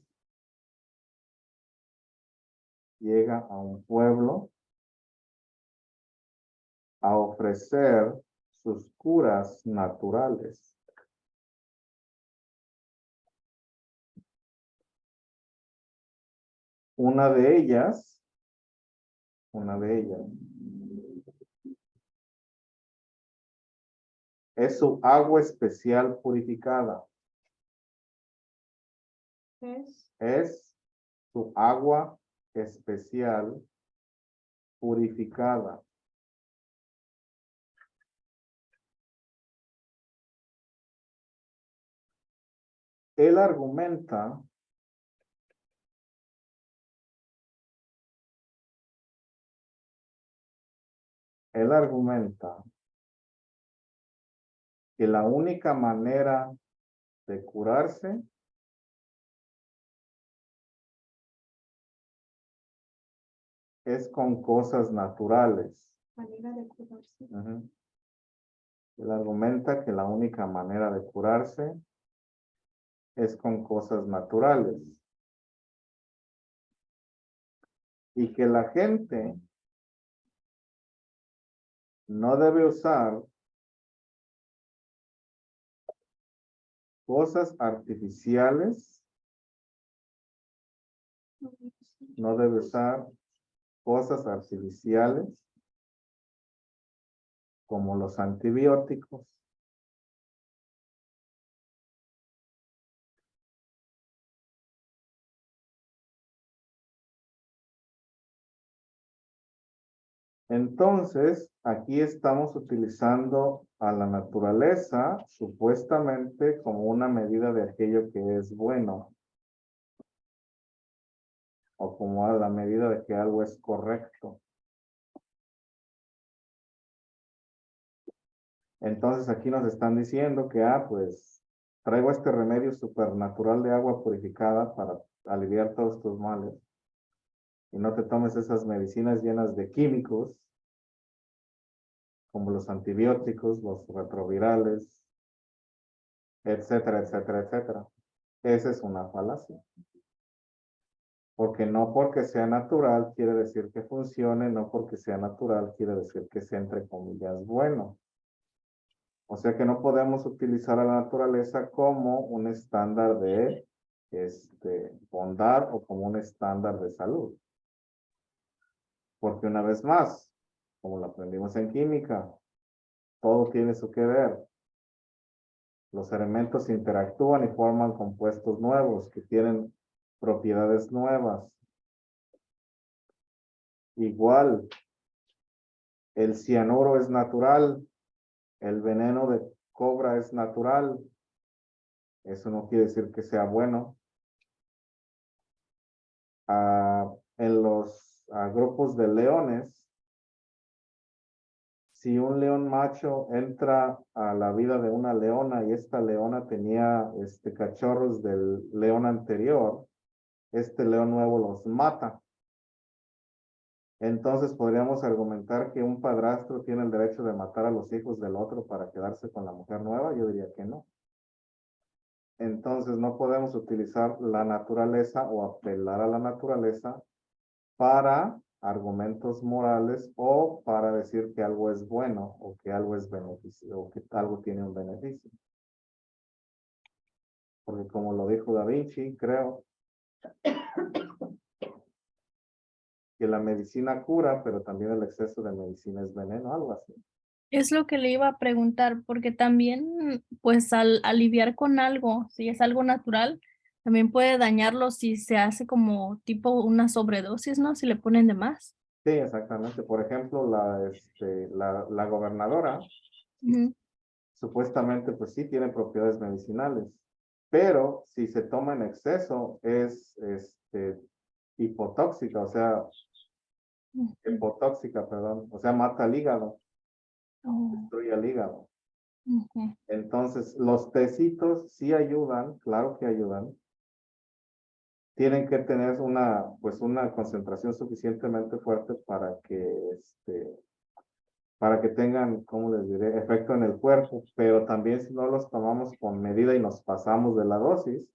Llega a un pueblo a ofrecer sus curas naturales. Una de ellas es su agua especial purificada. Es su agua especial purificada. Él argumenta que la única manera de curarse es con cosas naturales. Manera de curarse. Él argumenta que la única manera de curarse es con cosas naturales. Y que la gente no debe usar cosas artificiales, no debe usar cosas artificiales como los antibióticos, entonces aquí estamos utilizando a la naturaleza supuestamente como una medida de aquello que es bueno o como a la medida de que algo es correcto. Entonces aquí nos están diciendo que, pues, traigo este remedio supernatural de agua purificada para aliviar todos tus males. Y no te tomes esas medicinas llenas de químicos, como los antibióticos, los retrovirales, etcétera, etcétera, etcétera. Esa es una falacia. Porque no porque sea natural quiere decir que funcione, no porque sea natural quiere decir que sea entre comillas bueno. O sea que no podemos utilizar a la naturaleza como un estándar de bondad o como un estándar de salud. Porque una vez más, como lo aprendimos en química, todo tiene su que ver. Los elementos interactúan y forman compuestos nuevos que tienen propiedades nuevas. Igual, el cianuro es natural, el veneno de cobra es natural. Eso no quiere decir que sea bueno. En los grupos de leones, si un león macho entra a la vida de una leona y esta leona tenía cachorros del león anterior, este león nuevo los mata. Entonces podríamos argumentar que un padrastro tiene el derecho de matar a los hijos del otro para quedarse con la mujer nueva. Yo diría que no. Entonces no podemos utilizar la naturaleza o apelar a la naturaleza para argumentos morales o para decir que algo es bueno o que algo es beneficio o que algo tiene un beneficio. Porque como lo dijo Da Vinci, creo que la medicina cura, pero también el exceso de medicina es veneno, algo así. Es lo que le iba a preguntar, porque también, pues al aliviar con algo, si es algo natural, también puede dañarlo si se hace como tipo una sobredosis, ¿no? Si le ponen de más. Sí, exactamente. Por ejemplo, la gobernadora, Ujú. supuestamente, pues sí, tiene propiedades medicinales, pero si se toma en exceso es hipotóxica, o sea, hipotóxica, perdón, o sea, mata al hígado, Oh, destruye al hígado. ujú. Entonces, los tecitos sí ayudan, claro que ayudan. Tienen que tener pues una concentración suficientemente fuerte para que tengan, ¿cómo les diré?, efecto en el cuerpo, pero también si no los tomamos con medida y nos pasamos de la dosis,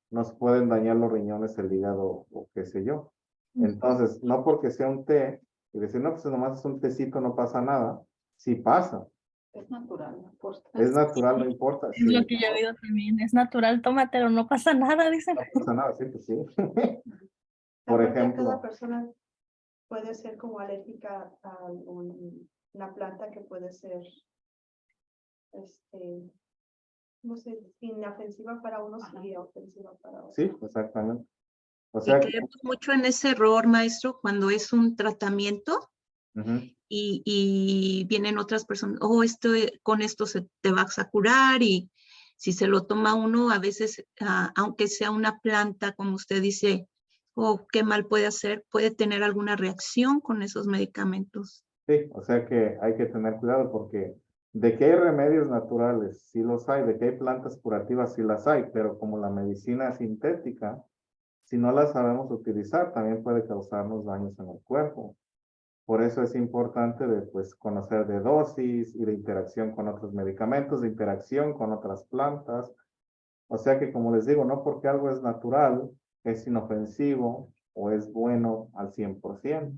nos pueden dañar los riñones, el hígado o qué sé yo. Entonces, no porque sea un té y decir, no, pues nomás es un tecito, no pasa nada, sí pasa. Es natural, no importa. Es natural, no importa. Es lo que yo he oído también. Es natural, tómatelo, no pasa nada, dicen. No pasa nada, sí, pues sí. Por Aparte, ejemplo. cada persona puede ser como alérgica a una planta que puede ser, no sé, inofensiva para unos y ofensiva para otros. Sí, exactamente. O Y sea que, caemos mucho en ese error, maestro, cuando es un tratamiento y vienen otras personas, oh, con esto te vas a curar, y si se lo toma uno, a veces, aunque sea una planta, como usted dice, oh, qué mal puede hacer, puede tener alguna reacción con esos medicamentos. sí, o sea que hay que tener cuidado porque de que hay remedios naturales, sí los hay, de que hay plantas curativas, sí las hay, pero como la medicina sintética, si no la sabemos utilizar, también puede causarnos daños en el cuerpo. Por eso es importante pues, conocer de dosis y de interacción con otros medicamentos, de interacción con otras plantas. O sea que, como les digo, no porque algo es natural, es inofensivo o es bueno al 100%.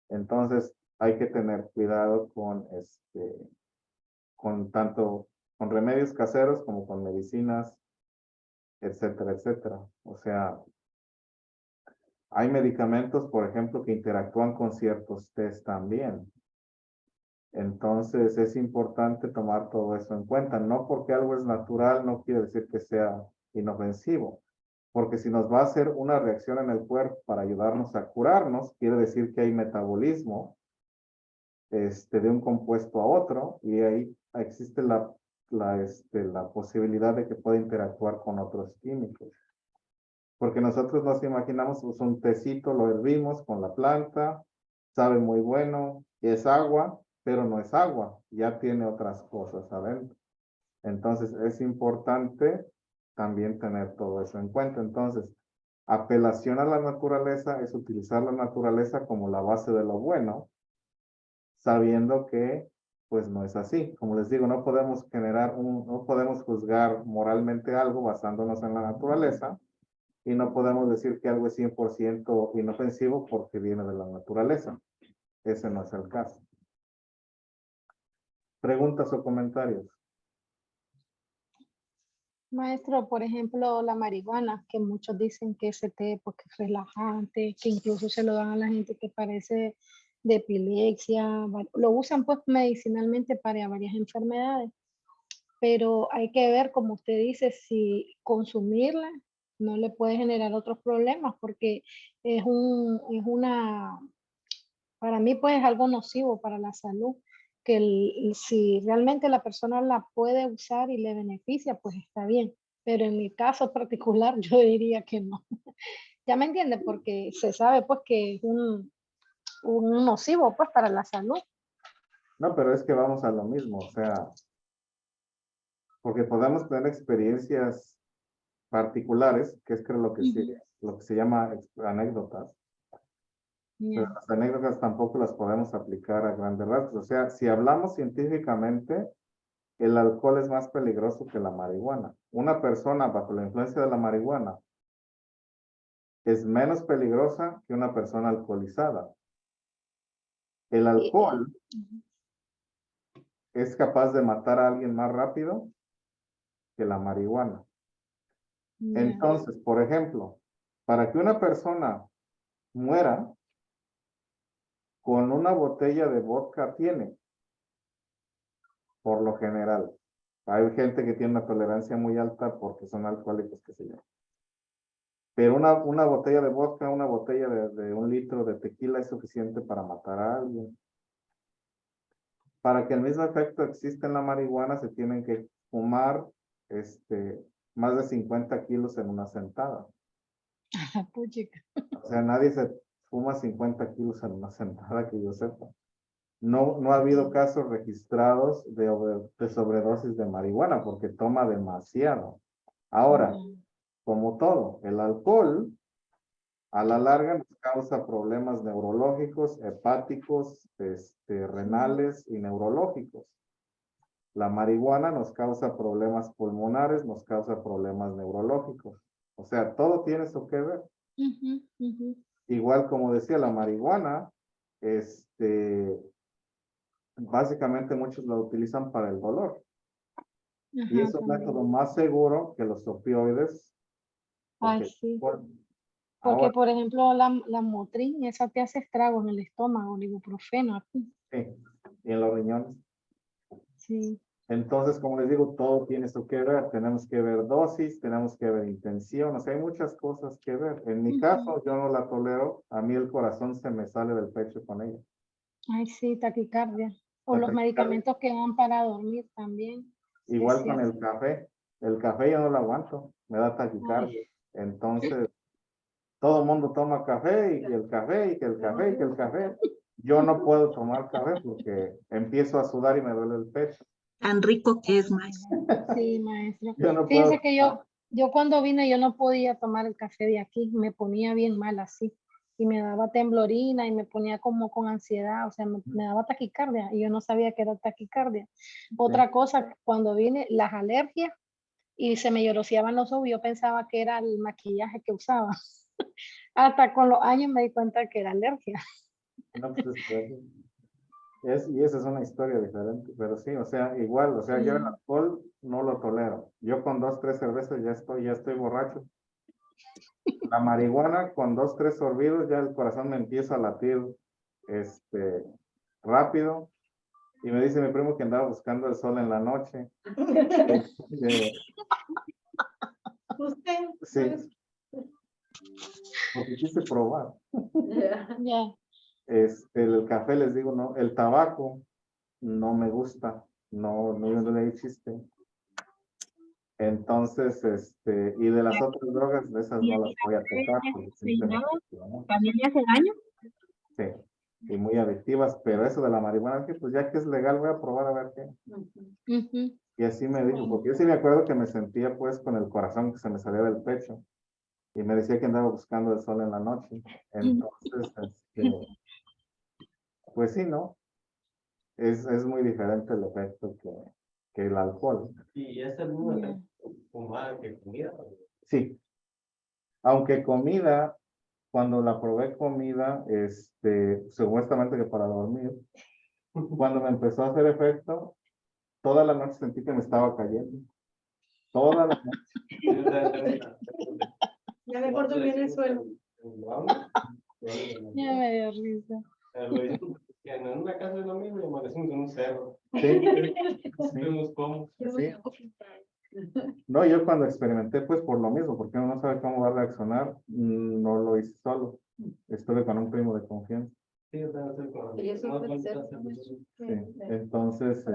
Entonces, hay que tener cuidado con tanto con remedios caseros como con medicinas, etcétera, etcétera. O sea, hay medicamentos, por ejemplo, que interactúan con ciertos test también. Entonces, es importante tomar todo eso en cuenta. No porque algo es natural, no quiere decir que sea inofensivo. Porque si nos va a hacer una reacción en el cuerpo para ayudarnos a curarnos, quiere decir que hay metabolismo de un compuesto a otro y ahí existe la posibilidad de que pueda interactuar con otros químicos. Porque nosotros nos imaginamos, pues un tecito, lo hervimos con la planta, sabe muy bueno, es agua, pero no es agua, ya tiene otras cosas adentro. Entonces es importante también tener todo eso en cuenta. Entonces, apelación a la naturaleza es utilizar la naturaleza como la base de lo bueno, sabiendo que pues no es así. Como les digo, no podemos juzgar moralmente algo basándonos en la naturaleza y no podemos decir que algo es 100% inofensivo porque viene de la naturaleza. Ese no es el caso. ¿Preguntas o comentarios? Maestro, por ejemplo, la marihuana, que muchos dicen que ese té porque es relajante, que incluso se lo dan a la gente que parece de epilepsia, lo usan pues medicinalmente para varias enfermedades, pero hay que ver, como usted dice, si consumirla no le puede generar otros problemas, porque es para mí pues es algo nocivo para la salud, que si realmente la persona la puede usar y le beneficia, pues está bien, pero en mi caso particular yo diría que no. ¿Ya me entiende? Porque se sabe pues que es un nocivo pues para la salud. No, pero es que vamos a lo mismo, o sea, porque podemos tener experiencias particulares, que es creo lo que se llama anécdotas. Pero Ya. las anécdotas tampoco las podemos aplicar a grandes rasgos. O sea, si hablamos científicamente, el alcohol es más peligroso que la marihuana. Una persona bajo la influencia de la marihuana es menos peligrosa que una persona alcoholizada. El alcohol es capaz de matar a alguien más rápido que la marihuana. Ya. Entonces, por ejemplo, para que una persona muera, con una botella de vodka tiene, por lo general. Hay gente que tiene una tolerancia muy alta porque son alcohólicos, qué sé yo. Pero una botella de vodka, una botella de 1 litro de tequila es suficiente para matar a alguien. Para que el mismo efecto exista en la marihuana, se tienen que fumar más de 50 kilos en una sentada. Puchica. O sea, nadie se fuma 50 kilos en una sentada que yo sepa. No ha habido casos registrados de sobredosis de marihuana porque toma demasiado. Ahora, como todo, el alcohol a la larga nos causa problemas neurológicos, hepáticos, renales y neurológicos. La marihuana nos causa problemas pulmonares, nos causa problemas neurológicos. O sea, todo tiene eso que ver. Igual como decía, la marihuana, básicamente muchos la utilizan para el dolor. Y es un método más seguro que los opioides. Ay, Porque, sí. Porque, Porque, por ejemplo, la Motrin, esa te hace estragos en el estómago, el ibuprofeno. Aquí. sí, y en los riñones. Sí. Entonces, como les digo, todo tiene eso que ver. Tenemos que ver dosis, tenemos que ver intención. O sea, hay muchas cosas que ver. En mi caso, yo no la tolero. A mí el corazón se me sale del pecho con ella. Ay, sí, taquicardia. O los medicamentos que dan para dormir también. Igual con el café. El café yo no lo aguanto. Me da taquicardia. Ay. Entonces, todo el mundo toma café y que el café y que el café y que el café. Yo no puedo tomar café porque empiezo a sudar y me duele el pecho. Tan rico que es, maestro. Sí, maestro. Yo no Fíjense puedo. que yo cuando vine yo no podía tomar el café de aquí, me ponía bien mal así y me daba temblorina y me ponía como con ansiedad, o sea, me daba taquicardia y yo no sabía que era taquicardia. Otra cosa, cuando vine, las alergias y se me lloroseaban los ojos, yo pensaba que era el maquillaje que usaba. Hasta con los años me di cuenta que era alergia. No, pues y esa es una historia diferente, pero sí, o sea, igual, o sea, yo el alcohol no lo tolero. Yo con 2, 3 cervezas ya estoy borracho. La marihuana con 2, 3 sorbidos ya el corazón me empieza a latir, rápido. Y me dice mi primo que andaba buscando el sol en la noche. ¿Usted? Sí. Porque quise probar. Ya. El café, les digo, no, el tabaco no me gusta, no le existe. Entonces, y de las otras drogas, de esas no las voy a tocar. Porque simplemente, ¿no? ¿También le hace daño? Sí, y muy adictivas, pero eso de la marihuana, que pues ya que es legal, voy a probar a ver qué. Y así me dijo, porque yo sí me acuerdo que me sentía pues con el corazón que se me salía del pecho. Y me decía que andaba buscando el sol en la noche. Entonces, pues sí, ¿no? Es muy diferente el efecto que el alcohol. ¿Y es el mismo efecto fumar que comida? Sí. Aunque comida, cuando la probé comida, supuestamente que para dormir, cuando me empezó a hacer efecto, toda la noche sentí que me estaba cayendo. Toda la noche. Ya mejor dormí en el suelo. Ya me dio risa. En una casa es lo mismo y amanecimos en un cerro. Sí, Vemos cómo. sí. No, yo cuando experimenté, pues por lo mismo, porque uno no sabe cómo va a reaccionar, no lo hice solo. Estuve con un primo de confianza. Sí, yo también estoy con- Y eso no, puede no, ser no, no, no. Sí. Entonces,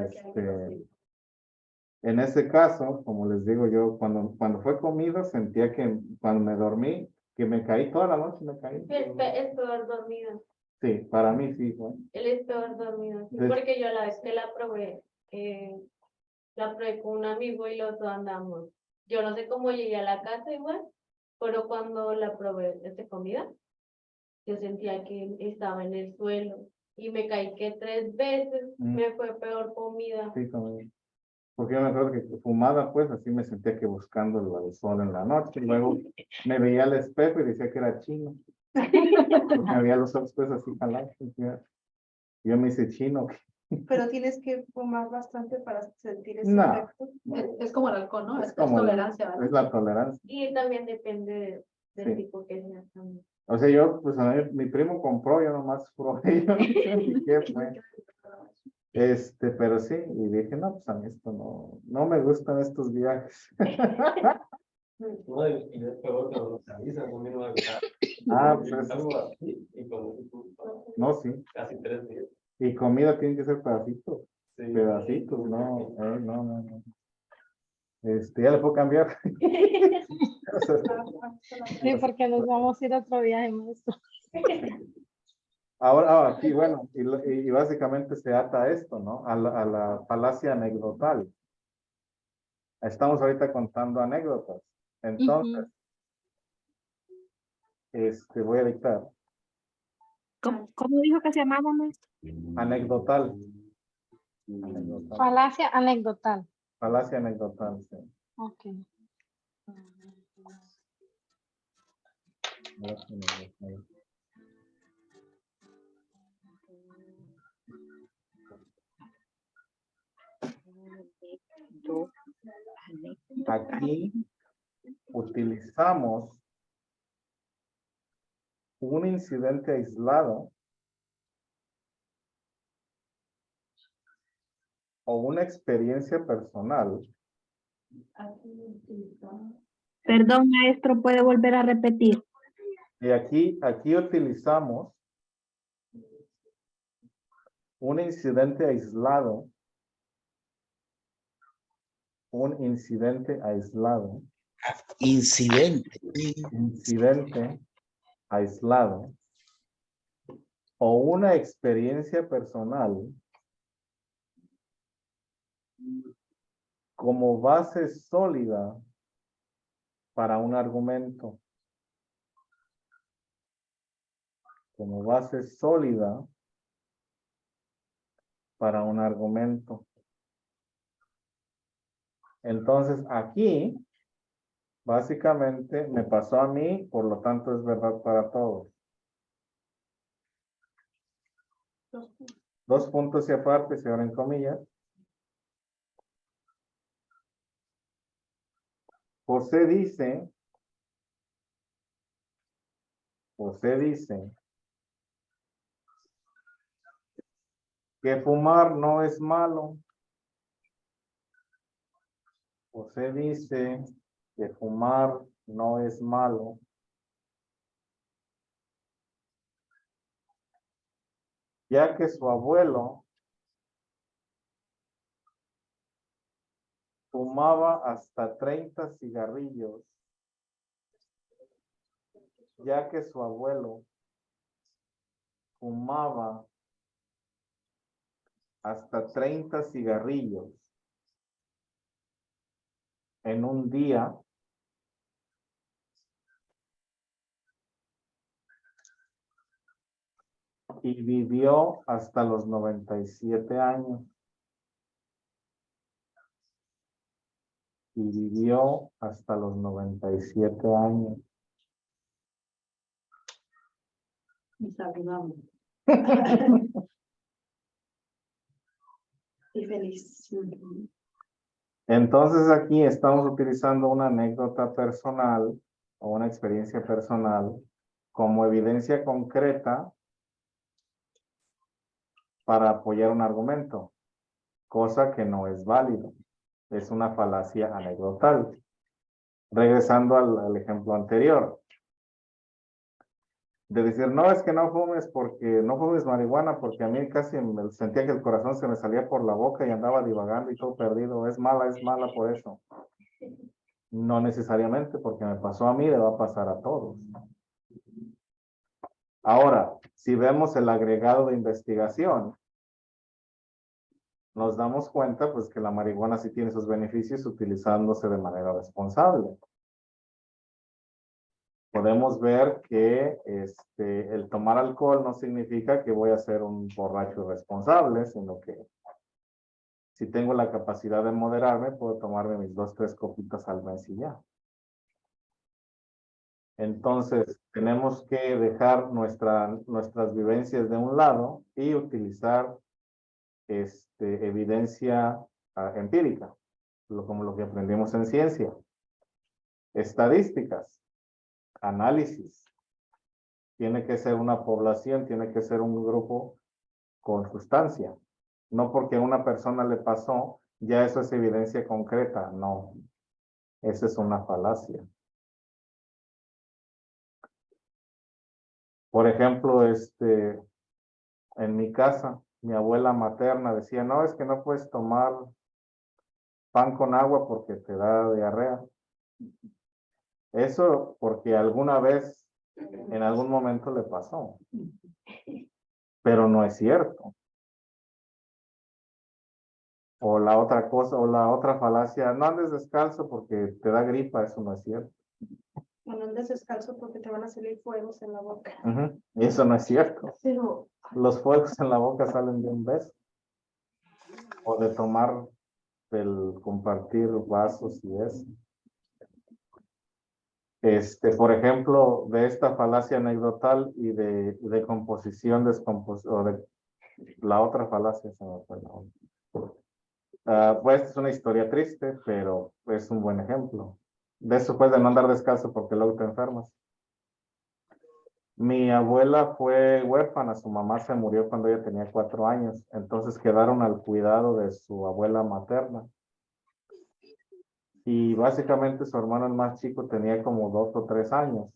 en ese caso, como les digo yo, cuando fue comida, sentía que cuando me dormí, que me caí toda la noche, me caí. Es peor dormido. Sí, para mí sí fue. Él es peor dormido. Sí, Des- porque yo la vez que la probé con un amigo y los dos andamos. Yo no sé cómo llegué a la casa igual, pero cuando la probé de comida, yo sentía que estaba en el suelo y me caí que 3 veces, me fue peor comida. Sí, conmigo. Porque yo me acuerdo que fumada, pues así me sentía que buscando el sol en la noche. Luego me veía al espejo y decía que era chino. Porque me veía los ojos pues así jalados. Yo me hice chino. Pero tienes que fumar bastante para sentir ese No. efecto. Es como el alcohol, ¿no? Es Es como tolerancia, ¿verdad? es la tolerancia. Y también depende del Sí. tipo que sea también. O sea, yo, pues a mí, mi primo compró, yo nomás probé, yo no sé ni qué fue. Pero sí, y dije, no, pues a mí esto no me gustan estos viajes. No, y es peor que los avisan, no me va a avisar. Ah, pues Algo así, y con no, sí. casi 3 días. Y comida tiene que ser pedacitos, Sí. pedacitos, no. Ya le puedo cambiar. O sea, Sí, porque nos vamos a ir a otro viaje, maestro. ahora, aquí, bueno, y básicamente se ata a esto, ¿no? A la falacia anecdotal. Estamos ahorita contando anécdotas. Entonces, voy a dictar. ¿Cómo dijo que se llamaba, maestro? Anecdotal. Anecdotal. Falacia anecdotal. Falacia anecdotal, sí. Ok. Falacia anecdotal. Aquí utilizamos un incidente aislado o una experiencia personal. Perdón, maestro, ¿puede volver a repetir? Y aquí utilizamos un incidente aislado. Un incidente aislado. Incidente. Incidente aislado. O una experiencia personal como base sólida para un argumento. Como base sólida para un argumento. Entonces aquí, básicamente, me pasó a mí, por lo tanto es verdad para todos. 2 puntos y aparte, se abren comillas. José dice que fumar no es malo. José dice que fumar no es malo. Ya que su abuelo fumaba hasta 30 cigarrillos. Ya que su abuelo fumaba hasta 30 cigarrillos en un día, y vivió hasta los 97 años. Y vivió hasta los 97 años. Y saludamos. Y feliz. Entonces aquí estamos utilizando una anécdota personal o una experiencia personal como evidencia concreta para apoyar un argumento, cosa que no es válido. Es una falacia anecdotal. Regresando al ejemplo anterior. De decir, no, es que no fumes marihuana porque a mí casi sentía que el corazón se me salía por la boca y andaba divagando y todo perdido. Es mala por eso. No necesariamente porque me pasó a mí, le va a pasar a todos. Ahora, si vemos el agregado de investigación, nos damos cuenta pues que la marihuana sí tiene sus beneficios utilizándose de manera responsable. Podemos ver que el tomar alcohol no significa que voy a ser un borracho irresponsable, sino que si tengo la capacidad de moderarme, puedo tomarme mis 2, 3 copitas al mes y ya. Entonces, tenemos que dejar nuestras vivencias de un lado y utilizar evidencia empírica, como lo que aprendimos en ciencia. Estadísticas, análisis. Tiene que ser una población, tiene que ser un grupo con sustancia. No porque a una persona le pasó, ya eso es evidencia concreta. No, esa es una falacia. Por ejemplo, en mi casa, mi abuela materna decía, no, es que no puedes tomar pan con agua porque te da diarrea. Eso porque alguna vez, en algún momento le pasó. Pero no es cierto. O la otra cosa, o la otra falacia, no andes descalzo porque te da gripa, eso no es cierto. O no andes descalzo porque te van a salir fuegos en la boca. Y eso no es cierto. Pero Los fuegos en la boca salen de un beso. O de tomar, del compartir vasos y eso. Por ejemplo, de esta falacia anecdotal y de composición, descomposición, o de la otra falacia, se me fue la otra. Pues es una historia triste, pero es un buen ejemplo. De eso puedes de no andar descalzo porque luego te enfermas. Mi abuela fue huérfana, su mamá se murió cuando ella tenía 4 años, entonces quedaron al cuidado de su abuela materna. Y básicamente su hermano el más chico tenía como 2 o 3 años.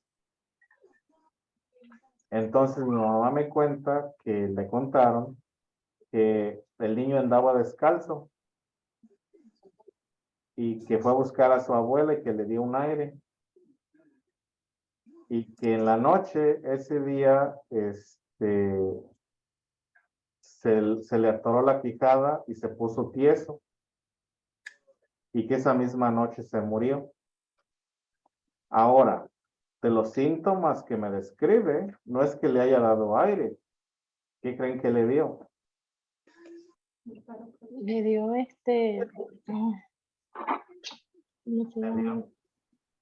Entonces mi mamá me cuenta que le contaron que el niño andaba descalzo y que fue a buscar a su abuela y que le dio un aire. Y que en la noche, ese día, se le atoró la quijada y se puso tieso. Y que esa misma noche se murió. Ahora, de los síntomas que me describe, no es que le haya dado aire. ¿Qué creen que le dio? Le dio ¿cómo se llama?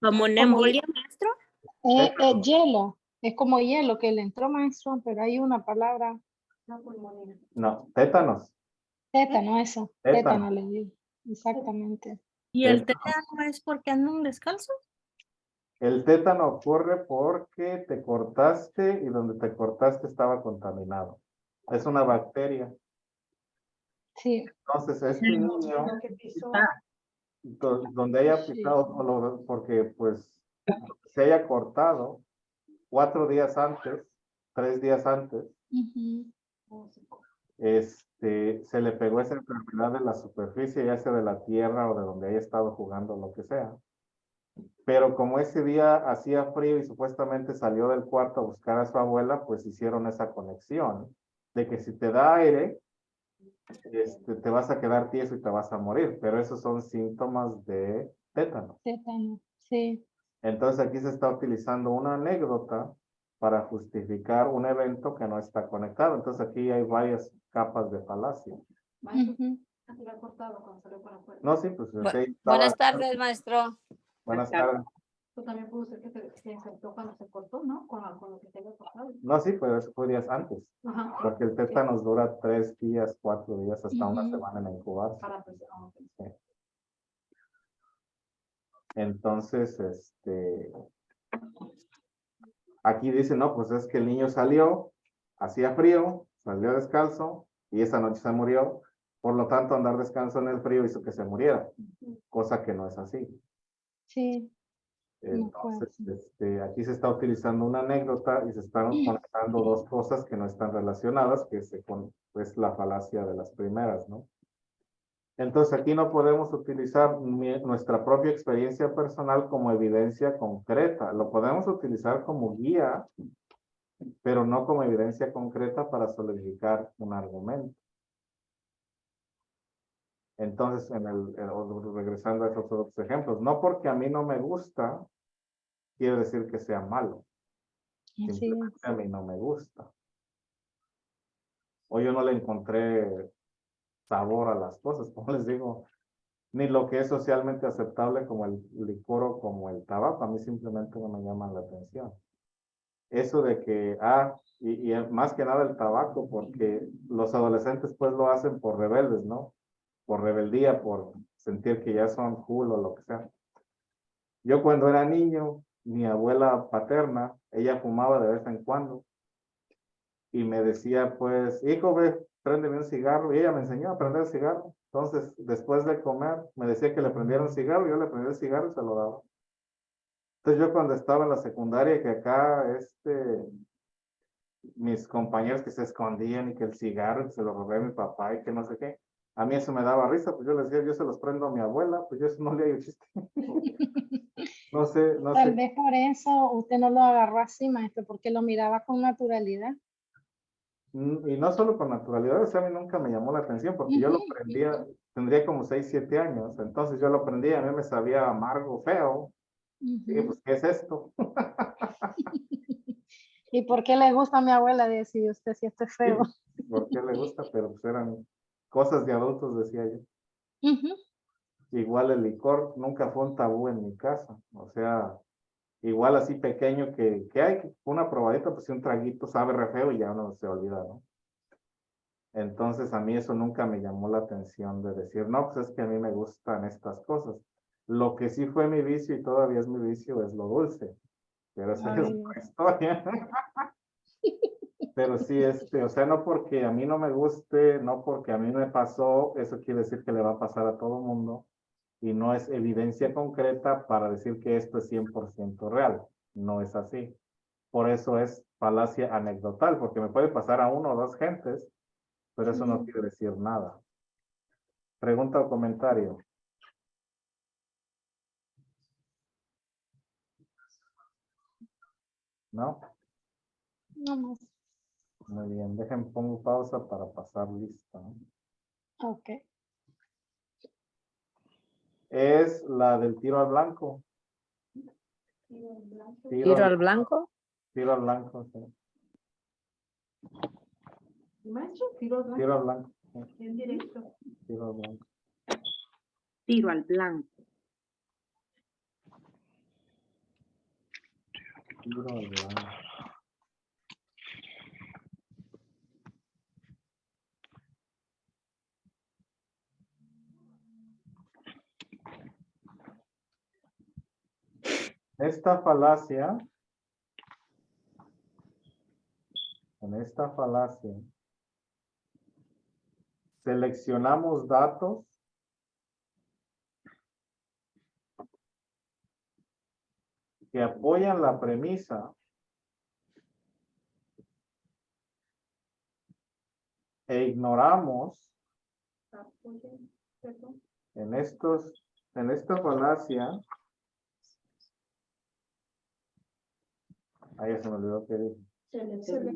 ¿Como una embolia, maestro? Hielo, es como hielo que le entró, maestro, pero hay una palabra. No, tétanos. Tétano, eso. Tétano le dio. Exactamente. ¿Y el Tétano. tétano es porque andan descalzos? El tétano ocurre porque te cortaste y donde te cortaste estaba contaminado. Es una bacteria. Sí. Entonces, este niño, donde haya pisado, porque pues se haya cortado 4 días antes, 3 días antes, se le pegó esa enfermedad de la superficie, ya sea de la tierra o de donde haya estado jugando, lo que sea. Pero como ese día hacía frío y supuestamente salió del cuarto a buscar a su abuela, pues hicieron esa conexión de que si te da aire, te vas a quedar tieso y te vas a morir, pero esos son síntomas de tétano. Tétano, sí. Entonces aquí se está utilizando una anécdota para justificar un evento que no está conectado. Entonces aquí hay varias capas de falacia. No, sí, pues Buenas tardes, maestro. Buenas tardes. Pues también pudo ser que se infectó cuando se cortó, ¿no? Con lo que tenga cortado. No, sí, pero eso fue días antes. Ajá. Porque el tétanos dura 3 días, 4 días, hasta una Ujú. semana en incubarse. Para pues, ok. Sí. Entonces, aquí dice, no, pues es que el niño salió, hacía frío, salió descalzo y esa noche se murió. Por lo tanto, andar descalzo en el frío hizo que se muriera, cosa que no es así. Sí, no fue Entonces, así. aquí se está utilizando una anécdota y se están conectando dos cosas que no están relacionadas, que es la falacia de las primeras, ¿no? Entonces, aquí no podemos utilizar nuestra propia experiencia personal como evidencia concreta. Lo podemos utilizar como guía, pero no como evidencia concreta para solidificar un argumento. Entonces, regresando a esos otros ejemplos, no porque a mí no me gusta, quiere decir que sea malo. Así Simplemente es. a mí no me gusta. O yo no le encontré sabor a las cosas, como les digo, ni lo que es socialmente aceptable como el licor o como el tabaco, a mí simplemente no me llaman la atención. Eso de que, y más que nada el tabaco, porque los adolescentes pues lo hacen por rebeldes, ¿no? Por rebeldía, por sentir que ya son cool o lo que sea. Yo cuando era niño, mi abuela paterna, ella fumaba de vez en cuando y me decía, pues, hijo, ve, préndeme un cigarro. Y ella me enseñó a prender el cigarro. Entonces, después de comer, me decía que le prendiera un cigarro, yo le prendía el cigarro y se lo daba. Entonces, yo cuando estaba en la secundaria, que acá, mis compañeros que se escondían y que el cigarro se lo robé a mi papá y que no sé qué, a mí eso me daba risa, pues yo les decía, yo se los prendo a mi abuela, pues yo eso no le hago chiste. No sé. Tal vez por eso usted no lo agarró así, maestro, porque lo miraba con naturalidad. Y no solo con naturalidad, o sea, a mí nunca me llamó la atención porque yo lo prendía, tendría como 6, 7 años, entonces yo lo prendía, a mí me sabía amargo, feo, y pues, ¿qué es esto? ¿Y por qué le gusta a mi abuela? Decía usted si este es feo. ¿Por qué le gusta? Pero pues eran cosas de adultos, decía yo. Igual el licor nunca fue un tabú en mi casa, o sea, igual así pequeño que hay una probadita, pues un traguito sabe re feo y ya uno se olvida, ¿no? Entonces a mí eso nunca me llamó la atención de decir, no, pues es que a mí me gustan estas cosas. Lo que sí fue mi vicio y todavía es mi vicio es lo dulce, pero esa es otra historia. Pero sí, o sea, no porque a mí no me guste, no porque a mí me pasó, eso quiere decir que le va a pasar a todo mundo y no es evidencia concreta para decir que esto es 100% real. No es así. Por eso es falacia anecdotal, porque me puede pasar a uno o dos gentes, pero eso no quiere decir nada. Pregunta o comentario. ¿No? No más. Muy bien, pongo pausa para pasar lista. Ok. Es la del tiro al blanco. ¿Tiro al blanco? Tiro al blanco, sí. Maestro, tiro al blanco. Tiro al blanco. Sí. En directo. Tiro al blanco. Tiro al blanco. Tiro al blanco. Esta falacia, en esta falacia, seleccionamos datos que apoyan la premisa e ignoramos en esta falacia, ahí se me olvidó que dije.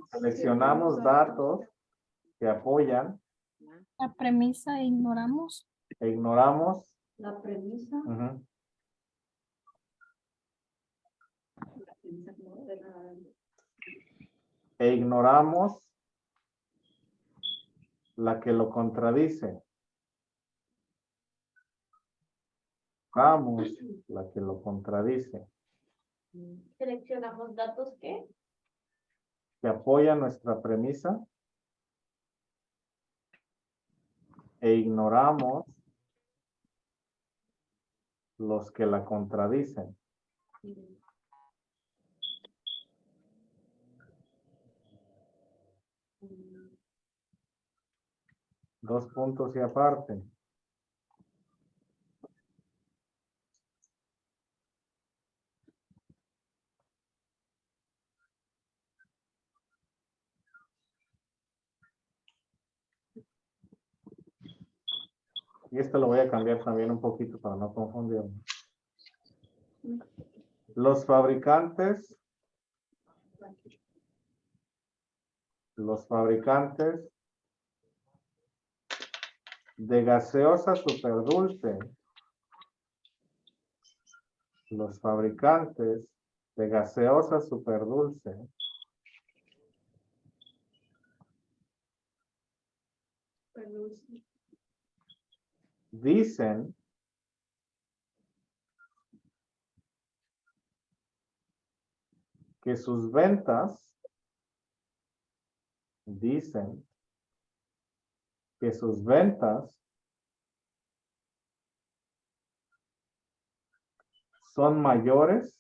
Seleccionamos datos que apoyan La premisa ignoramos. e ignoramos. La premisa. Ujú. E ignoramos la que lo contradice. Vamos, la que lo contradice. Seleccionamos datos que que apoyan nuestra premisa e ignoramos los que la contradicen. Dos puntos y aparte. Y esto lo voy a cambiar también un poquito para no confundirme. Los fabricantes de gaseosa superdulce, los fabricantes de gaseosa superdulce dicen que sus ventas son mayores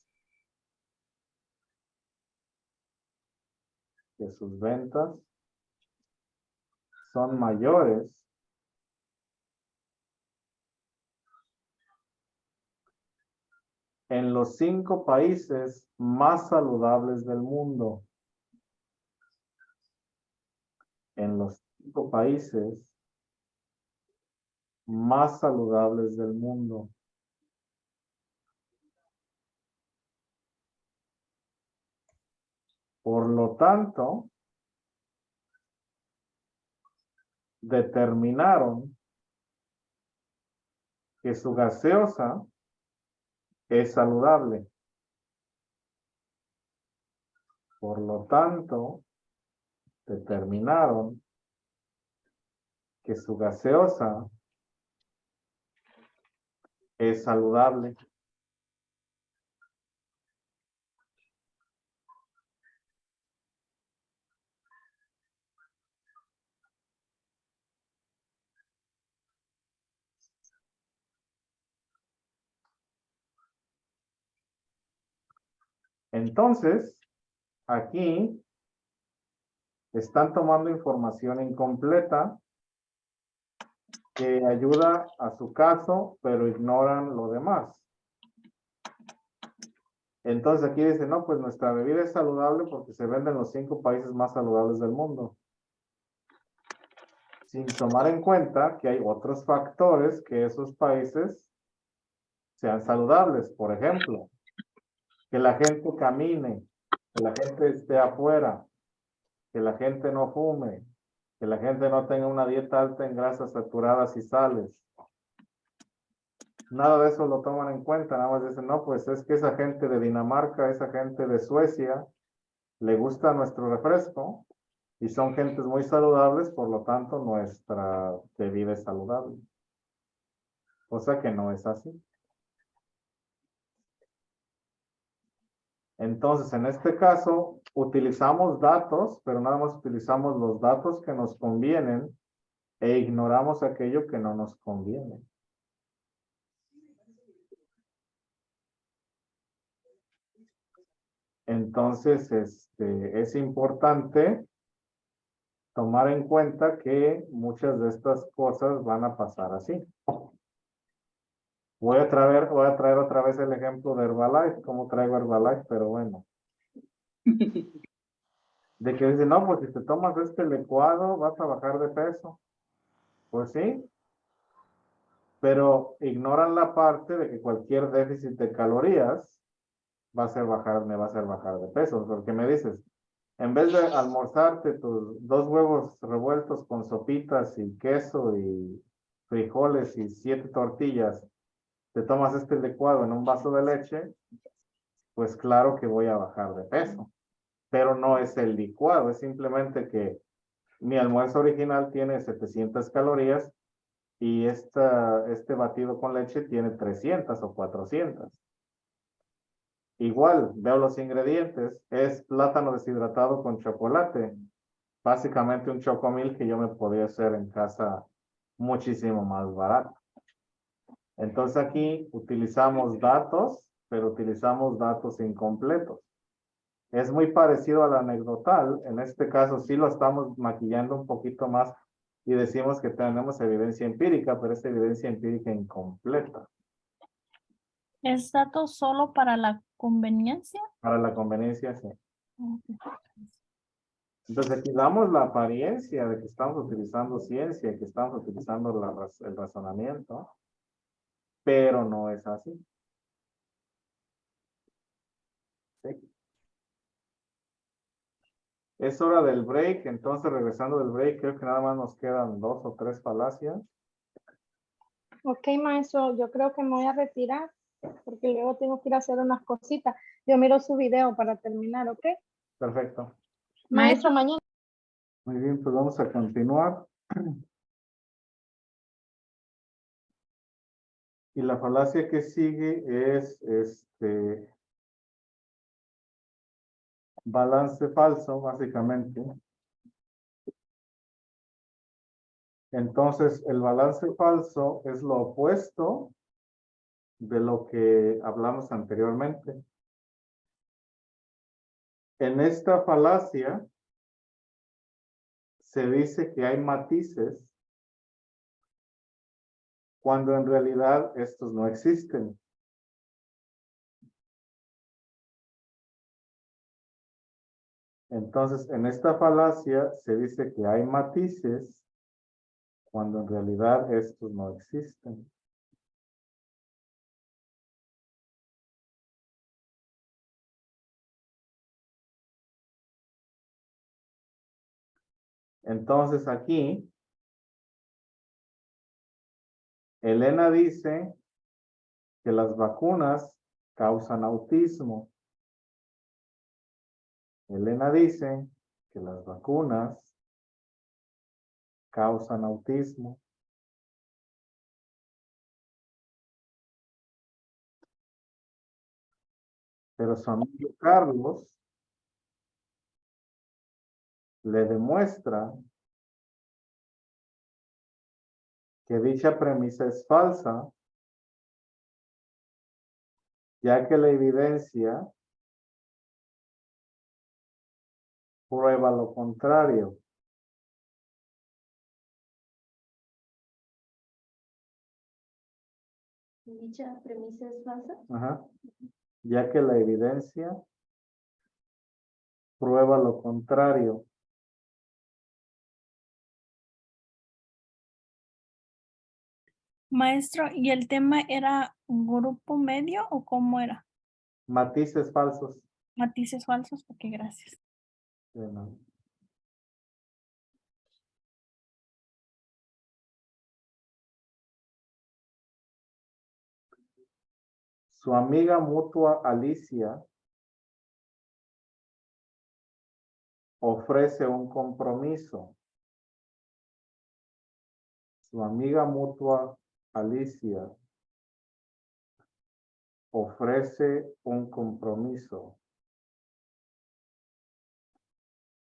en los 5 países más saludables del mundo. En los 5 países más saludables del mundo. Por lo tanto, determinaron que su gaseosa es saludable. Por lo tanto, determinaron que su gaseosa es saludable. Entonces, aquí están tomando información incompleta que ayuda a su caso, pero ignoran lo demás. Entonces aquí dice, no, pues nuestra bebida es saludable porque se vende en los 5 países más saludables del mundo. Sin tomar en cuenta que hay otros factores que esos países sean saludables. Por ejemplo, que la gente camine, que la gente esté afuera, que la gente no fume, que la gente no tenga una dieta alta en grasas saturadas y sales. Nada de eso lo toman en cuenta, nada más dicen, no, pues es que esa gente de Dinamarca, esa gente de Suecia, le gusta nuestro refresco y son gentes muy saludables, por lo tanto nuestra bebida es saludable. O sea que no es así. Entonces, en este caso, utilizamos datos, pero nada más utilizamos los datos que nos convienen e ignoramos aquello que no nos conviene. Entonces, es importante tomar en cuenta que muchas de estas cosas van a pasar así. Voy a traer otra vez el ejemplo de Herbalife, cómo traigo Herbalife, pero bueno. De que dice, no, pues si te tomas este licuado vas a bajar de peso. Pues sí. Pero ignoran la parte de que cualquier déficit de calorías me va a hacer bajar de peso. Porque me dices, en vez de almorzarte tus 2 huevos revueltos con sopitas y queso y frijoles y 7 tortillas, te tomas este licuado en un vaso de leche, pues claro que voy a bajar de peso. Pero no es el licuado, es simplemente que mi almuerzo original tiene 700 calorías y este batido con leche tiene 300 o 400. Igual, veo los ingredientes, es plátano deshidratado con chocolate. Básicamente un chocomil que yo me podía hacer en casa muchísimo más barato. Entonces aquí utilizamos datos, pero utilizamos datos incompletos. Es muy parecido al anecdotal. En este caso sí lo estamos maquillando un poquito más y decimos que tenemos evidencia empírica, pero es evidencia empírica incompleta. ¿Es dato solo para la conveniencia? Para la conveniencia, sí. Ok. Entonces aquí damos la apariencia de que estamos utilizando ciencia, que estamos utilizando el razonamiento, pero no es así. ¿Sí? Es hora del break, entonces regresando del break, creo que nada más nos quedan 2 o 3 falacias. Ok, maestro, yo creo que me voy a retirar porque luego tengo que ir a hacer unas cositas. Yo miro su video para terminar, ¿ok? Perfecto. Maestro, mañana. Muy bien, pues vamos a continuar. Y la falacia que sigue es balance falso, básicamente. Entonces, el balance falso es lo opuesto de lo que hablamos anteriormente. En esta falacia se dice que hay matices cuando en realidad estos no existen. Entonces, en esta falacia se dice que hay matices cuando en realidad estos no existen. Entonces aquí, Elena dice que las vacunas causan autismo. Elena dice que las vacunas causan autismo. Pero su amigo Carlos le demuestra que dicha premisa es falsa, ya que la evidencia prueba lo contrario. Dicha premisa es falsa. Ajá. Ya que la evidencia prueba lo contrario. Maestro, ¿y el tema era grupo medio o cómo era? Matices falsos. Matices falsos, ok, gracias. No. Su amiga mutua Alicia ofrece un compromiso. Su amiga mutua Alicia ofrece un compromiso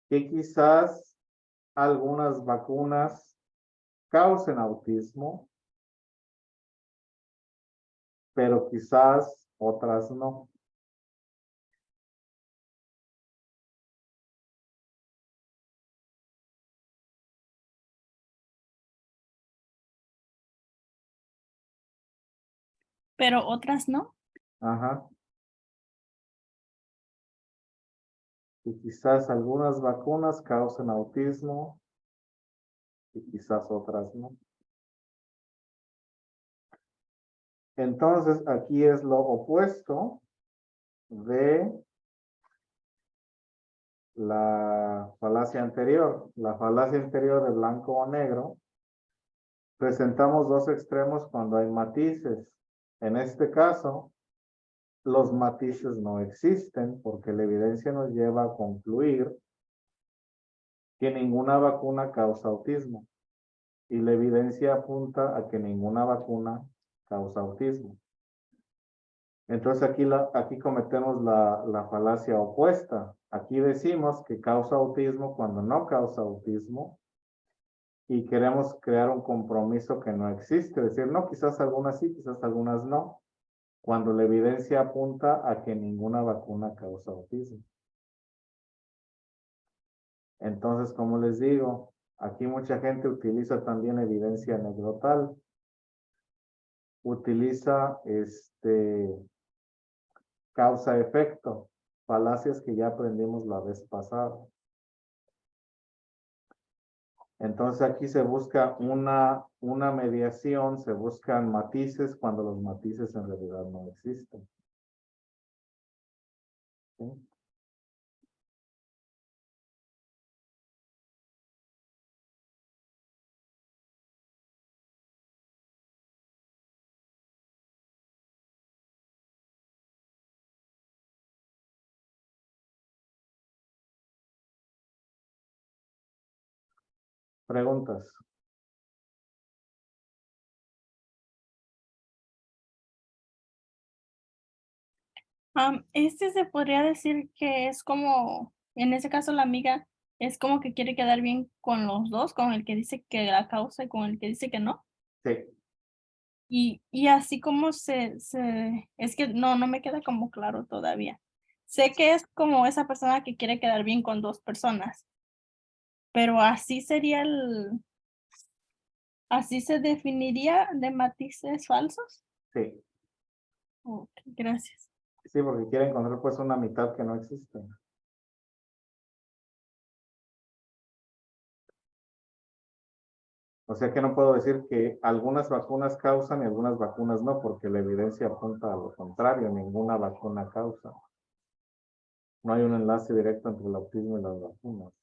que quizás algunas vacunas causen autismo, pero quizás otras no. Pero otras no. Ajá. Y quizás algunas vacunas causen autismo y quizás otras no. Entonces, aquí es lo opuesto de la falacia anterior. La falacia anterior de blanco o negro. Presentamos dos extremos cuando hay matices. En este caso, los matices no existen porque la evidencia nos lleva a concluir que ninguna vacuna causa autismo. Y la evidencia apunta a que ninguna vacuna causa autismo. Entonces aquí cometemos la falacia opuesta. Aquí decimos que causa autismo cuando no causa autismo y queremos crear un compromiso que no existe. Decir, no, quizás algunas sí, quizás algunas no, cuando la evidencia apunta a que ninguna vacuna causa autismo. Entonces, como les digo, aquí mucha gente utiliza también evidencia anecdotal. Utiliza causa-efecto, falacias que ya aprendimos la vez pasada. Entonces aquí se busca una mediación, se buscan matices cuando los matices en realidad no existen. ¿Sí? Preguntas. Este se podría decir que es como, en ese caso la amiga es como que quiere quedar bien con los dos, con el que dice que la causa y con el que dice que no. Sí. Y así como es que no me queda como claro todavía. Sé que es como esa persona que quiere quedar bien con dos personas, pero así sería así se definiría de matices falsos. Sí. Ok, gracias. Sí, porque quiere encontrar pues una mitad que no existe. O sea que no puedo decir que algunas vacunas causan y algunas vacunas no, porque la evidencia apunta a lo contrario, ninguna vacuna causa. No hay un enlace directo entre el autismo y las vacunas.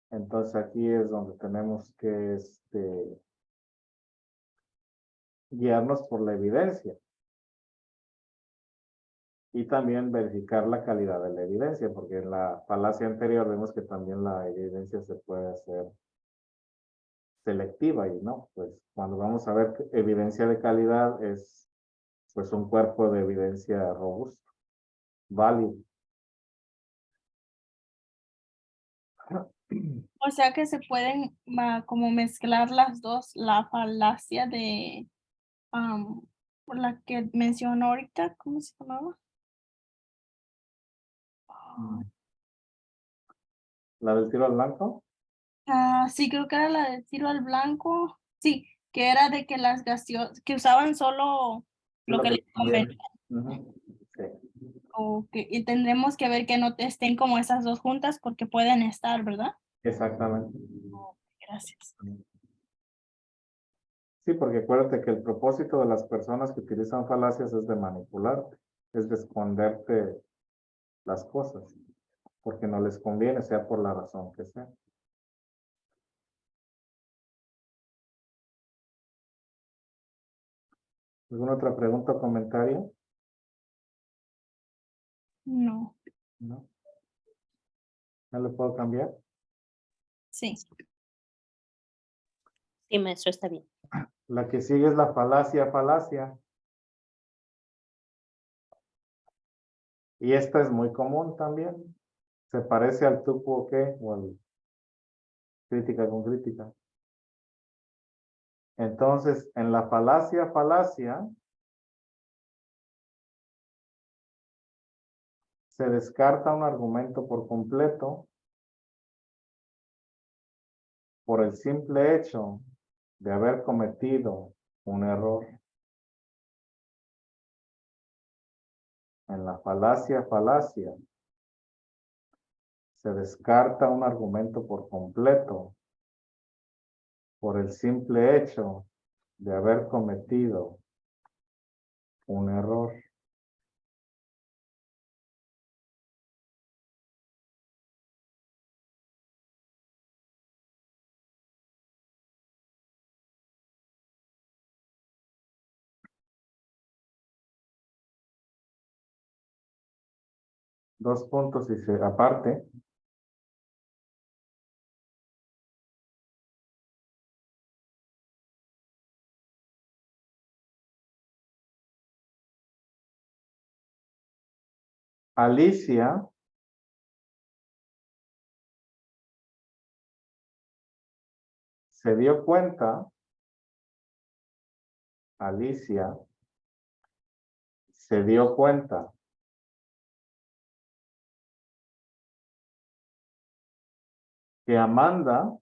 Entonces aquí es donde tenemos que guiarnos por la evidencia. Y también verificar la calidad de la evidencia, porque en la falacia anterior vemos que también la evidencia se puede hacer selectiva y no, pues cuando vamos a ver evidencia de calidad es pues un cuerpo de evidencia robusto, válido. O sea que se pueden como mezclar las dos, la falacia de por la que mencionó ahorita, ¿cómo se llamaba? ¿La del tiro al blanco? Sí, creo que era la de tiro al blanco. Sí, que era de que las gaseosas, que usaban solo Sí, lo lo que que les conviene. convenía. Sí. Y tendremos que ver que no estén como esas dos juntas porque pueden estar, ¿verdad? Exactamente. Gracias. Sí, porque acuérdate que el propósito de las personas que utilizan falacias es de manipularte, es de esconderte las cosas, porque no les conviene, sea por la razón que sea. ¿Alguna otra pregunta o comentario? No. ¿No? ¿No le puedo cambiar? Sí. Sí, maestro, está bien. La que sigue es la falacia. Y esta es muy común también. Se parece al tupo o qué, o al crítica con crítica. Entonces, en la falacia, se descarta un argumento por completo por el simple hecho de haber cometido un error. En la falacia, se descarta un argumento por completo por el simple hecho de haber cometido un error. Dos puntos y aparte, Alicia se dio cuenta, Alicia se dio cuenta que Amanda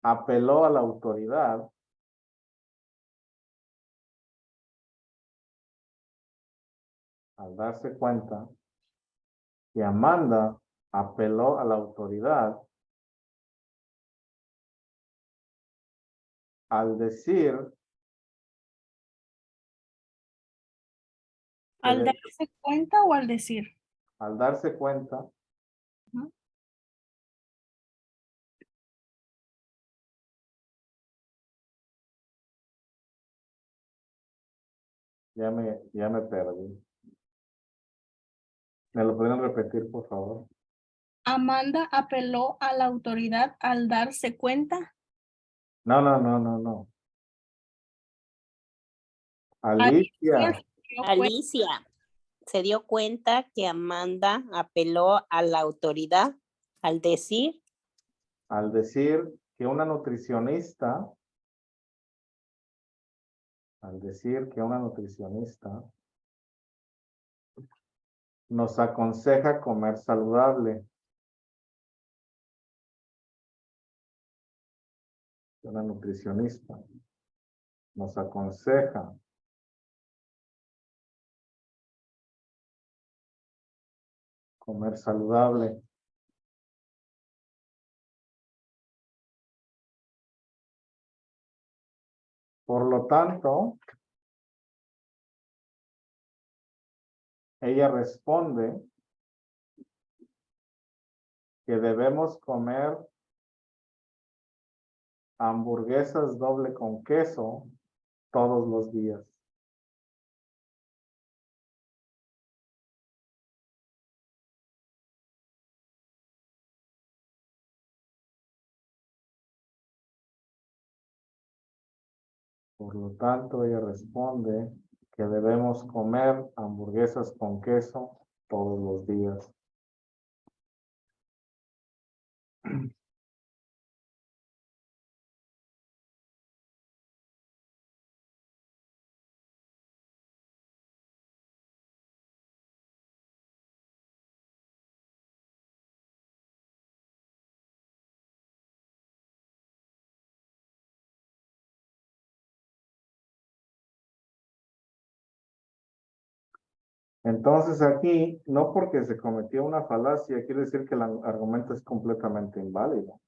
apeló a la autoridad al darse cuenta que Amanda apeló a la autoridad al decir que ¿Al darse cuenta o al decir? al darse cuenta Ujú. ya me perdí. ¿Me lo pueden repetir, por favor? Amanda apeló a la autoridad al darse cuenta. No. Alicia, Alicia se dio cuenta que Amanda apeló a la autoridad al decir que una nutricionista, nos aconseja comer saludable. Una nutricionista nos aconseja comer saludable. Por lo tanto, ella responde que debemos comer hamburguesas doble con queso todos los días. Por lo tanto, ella responde que debemos comer hamburguesas con queso todos los días. Entonces aquí, no porque se cometió una falacia, quiere decir que el argumento es completamente inválido.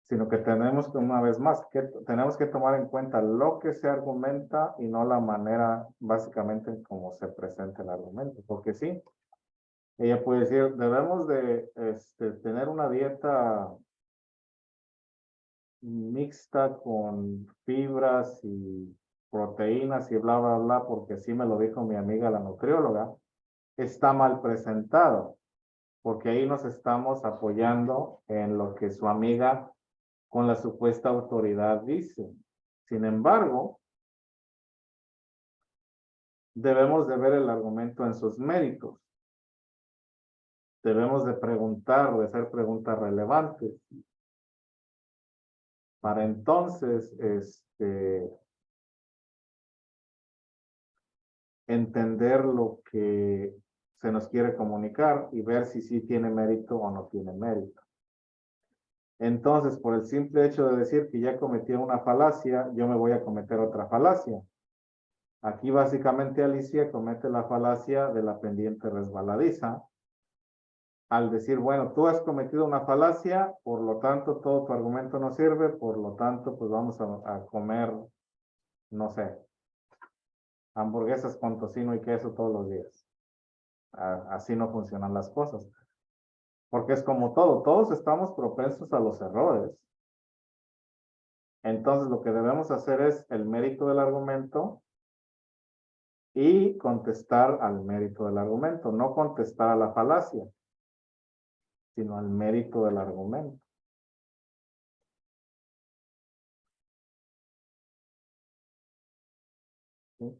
Sino que tenemos que, una vez más, tenemos que tomar en cuenta lo que se argumenta y no la manera, básicamente, en cómo se presenta el argumento. Porque sí, ella puede decir, debemos de tener una dieta mixta con fibras y proteínas y bla, bla, bla, porque así me lo dijo mi amiga la nutrióloga. Está mal presentado, porque ahí nos estamos apoyando en lo que su amiga con la supuesta autoridad dice. Sin embargo, debemos de ver el argumento en sus méritos. Debemos de preguntar o de hacer preguntas relevantes. Para entonces, entender lo que se nos quiere comunicar y ver si sí tiene mérito o no tiene mérito. Entonces, por el simple hecho de decir que ya cometí una falacia, yo me voy a cometer otra falacia. Aquí básicamente Alicia comete la falacia de la pendiente resbaladiza. Al decir, bueno, tú has cometido una falacia, por lo tanto todo tu argumento no sirve, por lo tanto pues vamos a comer, no sé, hamburguesas con tocino y queso todos los días. Así no funcionan las cosas. Porque es como todo, todos estamos propensos a los errores. Entonces lo que debemos hacer es el mérito del argumento y contestar al mérito del argumento, no contestar a la falacia, sino al mérito del argumento. ¿Sí?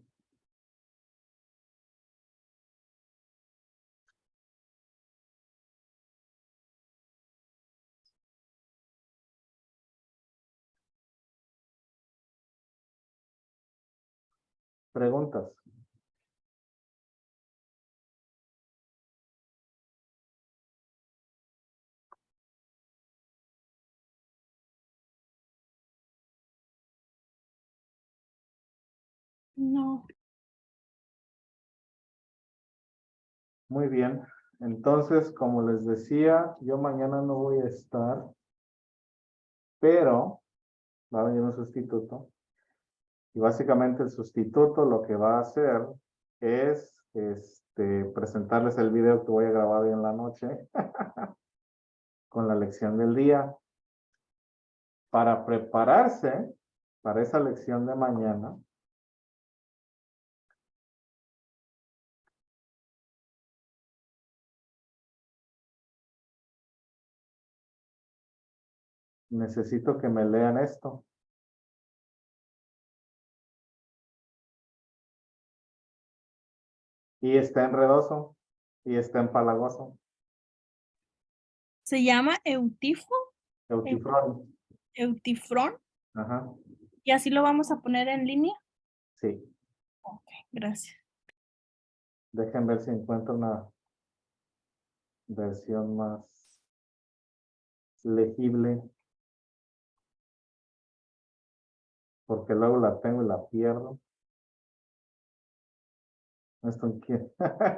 preguntas. No. Muy bien. Entonces, como les decía, yo mañana no voy a estar, pero va a venir un sustituto. Y básicamente el sustituto lo que va a hacer es presentarles el video que voy a grabar hoy en la noche con la lección del día. Para prepararse para esa lección de mañana, necesito que me lean esto. Y está enredoso y está empalagoso. Se llama Eutifo, Eutifrón. Eutifrón, Ajá. y así lo vamos a poner en línea. Sí. Ok, gracias. Dejen ver si encuentro una versión más legible. Porque luego la tengo y la pierdo. ¿Esto en qué?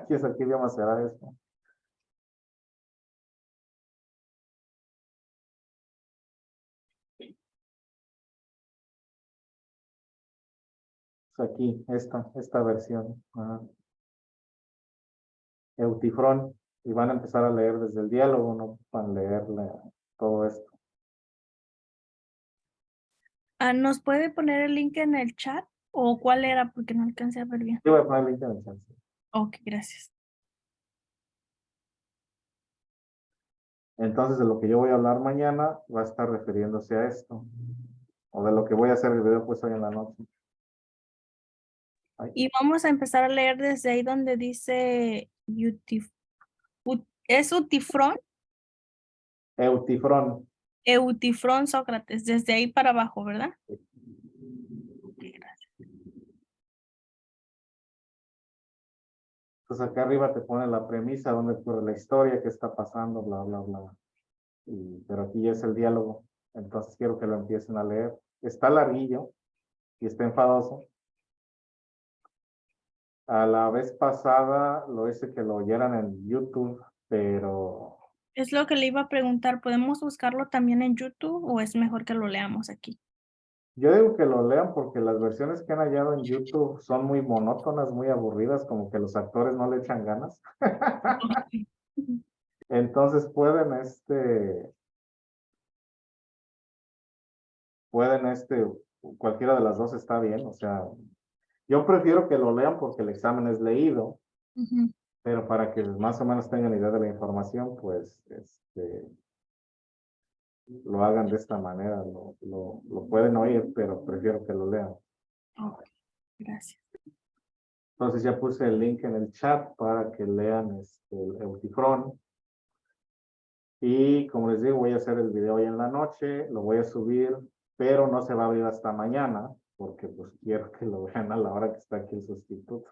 ¿Qué es aquí? Idioma será esto? Es aquí, esta versión. Ajá. Eutifrón. Y van a empezar a leer desde el diálogo, no van a leer todo esto. ¿Nos puede poner el link en el chat? ¿O cuál era? Porque no alcancé a ver bien. Yo voy a poner el link en el chat. Ok, gracias. Entonces, de lo que yo voy a hablar mañana va a estar refiriéndose a esto. O de lo que voy a hacer el video pues hoy en la noche. Ay. Y vamos a empezar a leer desde ahí donde dice ¿es Utifrón? Eutifrón. Eutifrón Sócrates, desde ahí para abajo, ¿verdad? Ok, gracias. Entonces acá arriba te pone la premisa, dónde ocurre la historia, qué está pasando, bla, bla, bla. Pero aquí ya es el diálogo. Entonces quiero que lo empiecen a leer. Está larguillo y está enfadoso. A la vez pasada lo hice que lo oyeran en YouTube, pero Es lo que le iba a preguntar, ¿podemos buscarlo también en YouTube o es mejor que lo leamos aquí? yo digo que lo lean porque las versiones que han hallado en YouTube son muy monótonas, muy aburridas, como que los actores no le echan ganas. Entonces pueden cualquiera de las dos está bien, o sea, yo prefiero que lo lean porque el examen es leído, Ujú. pero para que más o menos tengan idea de la información, pues, lo hagan de esta manera, lo pueden oír, pero prefiero que lo lean. Ok, gracias. Entonces ya puse el link en el chat para que lean el Eutifrón. Y como les digo, voy a hacer el video hoy en la noche, lo voy a subir, pero no se va a abrir hasta mañana, porque pues quiero que lo vean a la hora que está aquí el sustituto.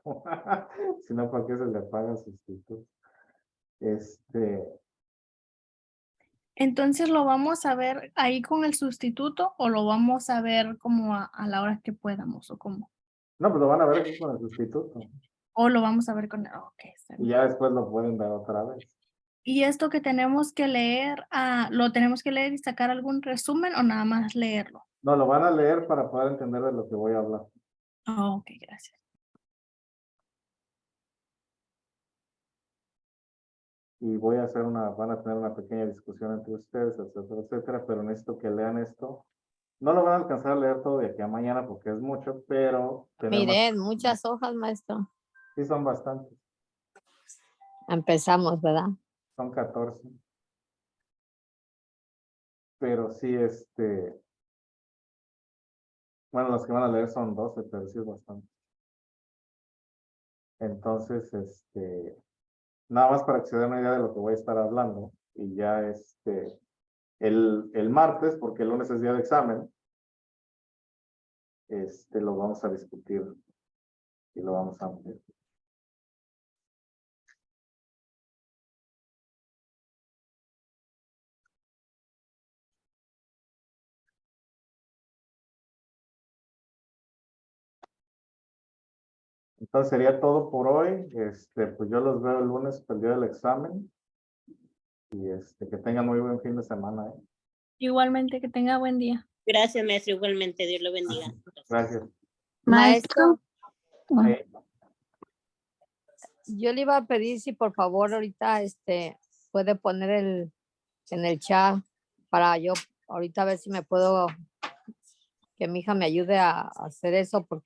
Si no, ¿para qué se le paga el sustituto? Entonces, ¿lo vamos a ver ahí con el sustituto o lo vamos a ver como a la hora que podamos o cómo? No, pues lo van a ver aquí con el sustituto. O lo vamos a ver con el... Ok, está Y bien. ya después lo pueden ver otra vez. ¿Y esto que tenemos que leer, lo tenemos que leer y sacar algún resumen o nada más leerlo? No, lo van a leer para poder entender de lo que voy a hablar. Ok, gracias. Y voy a hacer van a tener una pequeña discusión entre ustedes, etcétera, etcétera, pero necesito que lean esto. No lo van a alcanzar a leer todo de aquí a mañana porque es mucho, pero Miren, muchas hojas, maestro. sí son bastantes, Empezamos, ¿verdad? son 14. Pero sí, bueno, los que van a leer son 12, pero sí es bastante. Entonces, nada más para que se den una idea de lo que voy a estar hablando. Y ya el martes, porque el lunes es día de examen, lo vamos a discutir Y lo vamos a ampliar. Entonces sería todo por hoy. Pues yo los veo el lunes para el día del examen. Y que tengan muy buen fin de semana. Igualmente, que tenga buen día. Gracias, maestro, igualmente. Dios lo bendiga. Gracias. Maestro, Sí. yo le iba a pedir si por favor ahorita puede poner en el chat para yo ahorita ver si me puedo, que mi hija me ayude a hacer eso porque